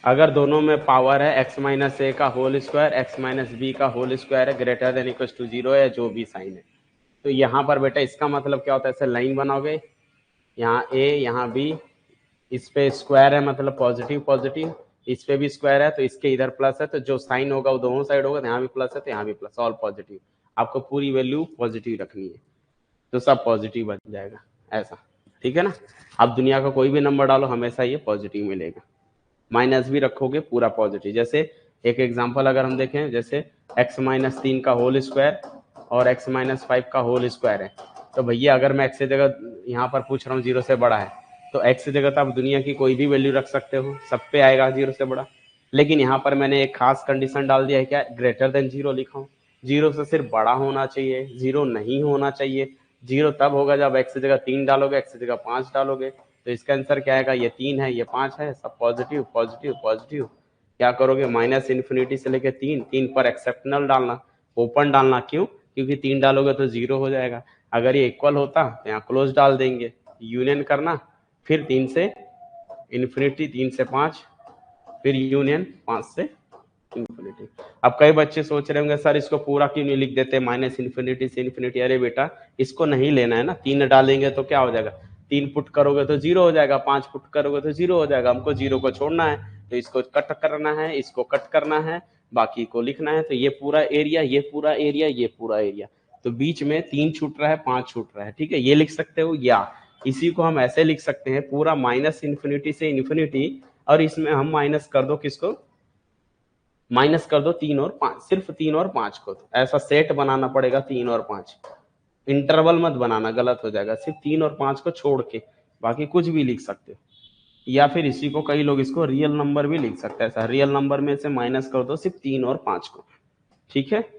Speaker 1: अगर दोनों में पावर है x माइनस ए का whole square x minus b का होल स्क्वायर है ग्रेटर देन इक्वल टू 0 है, जो भी साइन है, तो यहाँ पर बेटा इसका मतलब क्या होता है, ऐसे लाइन बनाओगे, यहाँ a यहाँ b, इस पे स्क्वायर है मतलब पॉजिटिव पॉजिटिव, इस पे भी स्क्वायर है तो इसके इधर प्लस है, तो जो साइन होगा वो दोनों साइड होगा, तो यहाँ भी प्लस है तो यहाँ भी प्लस, ऑल पॉजिटिव। आपको पूरी वैल्यू पॉजिटिव रखनी है तो सब पॉजिटिव बन जाएगा ऐसा, ठीक है ना। आप दुनिया का कोई भी नंबर डालो हमेशा ये पॉजिटिव मिलेगा, माइनस भी रखोगे पूरा पॉजिटिव। जैसे एक एग्जांपल अगर हम देखें, जैसे x माइनस 3 का होल स्क्वायर और x माइनस 5 का होल स्क्वायर है, तो भैया अगर मैं x की जगह यहाँ पर पूछ रहा हूँ 0 से बड़ा है, तो x की जगह तो आप दुनिया की कोई भी वैल्यू रख सकते हो, सब पे आएगा 0 से बड़ा। लेकिन यहाँ पर मैंने एक खास कंडीशन डाल दिया है, क्या, ग्रेटर देन 0 लिखा हूँ, 0 से सिर्फ बड़ा होना चाहिए, 0 नहीं होना चाहिए। 0 तब होगा जब x की जगह 3 डालोगे, x की जगह 5 डालोगे, तो इसका आंसर क्या आएगा, ये 3 है ये 5 है, सब पॉजिटिव पॉजिटिव पॉजिटिव। क्या करोगे, माइनस इन्फिनिटी से लेके 3, 3 पर एक्सेप्शनल डालना, ओपन डालना, क्यों, क्योंकि 3 डालोगे तो 0 हो जाएगा। अगर ये इक्वल होता तो यहाँ क्लोज डाल देंगे, यूनियन करना, फिर 3 से इन्फिनिटी, 3 से 5, फिर यूनियन 5 से इन्फिनिटी। अब कई बच्चे सोच रहे होंगे सर इसको पूरा क्यों नहीं लिख देते माइनस इन्फिनिटी से इन्फिनिटी। अरे बेटा इसको नहीं लेना है ना, 3 डालेंगे तो क्या हो जाएगा, 3 पुट करोगे तो 0 हो जाएगा, 5 पुट करोगे तो 0 हो जाएगा। हमको 0 को छोड़ना है तो इसको कट करना है, इसको कट करना है, बाकी को लिखना है। तो ये पूरा एरिया, ये पूरा एरिया, ये पूरा एरिया, तो बीच में 3 छूट रहा है, 5 छूट रहा है, ठीक है, ये लिख सकते हो। या इसी को हम ऐसे लिख सकते हैं, पूरा माइनस इन्फिनिटी से इन्फिनिटी, और इसमें हम माइनस कर दो किसको, माइनस कर दो 3 और 5, सिर्फ 3 और 5 को। तो ऐसा सेट बनाना पड़ेगा 3 और 5, इंटरवल मत बनाना, गलत हो जाएगा। सिर्फ 3 और 5 को छोड़ के बाकी कुछ भी लिख सकते हो। या फिर इसी को कई लोग इसको रियल नंबर भी लिख सकते हैं, ऐसा रियल नंबर में से माइनस कर दो सिर्फ 3 और 5 को, ठीक है।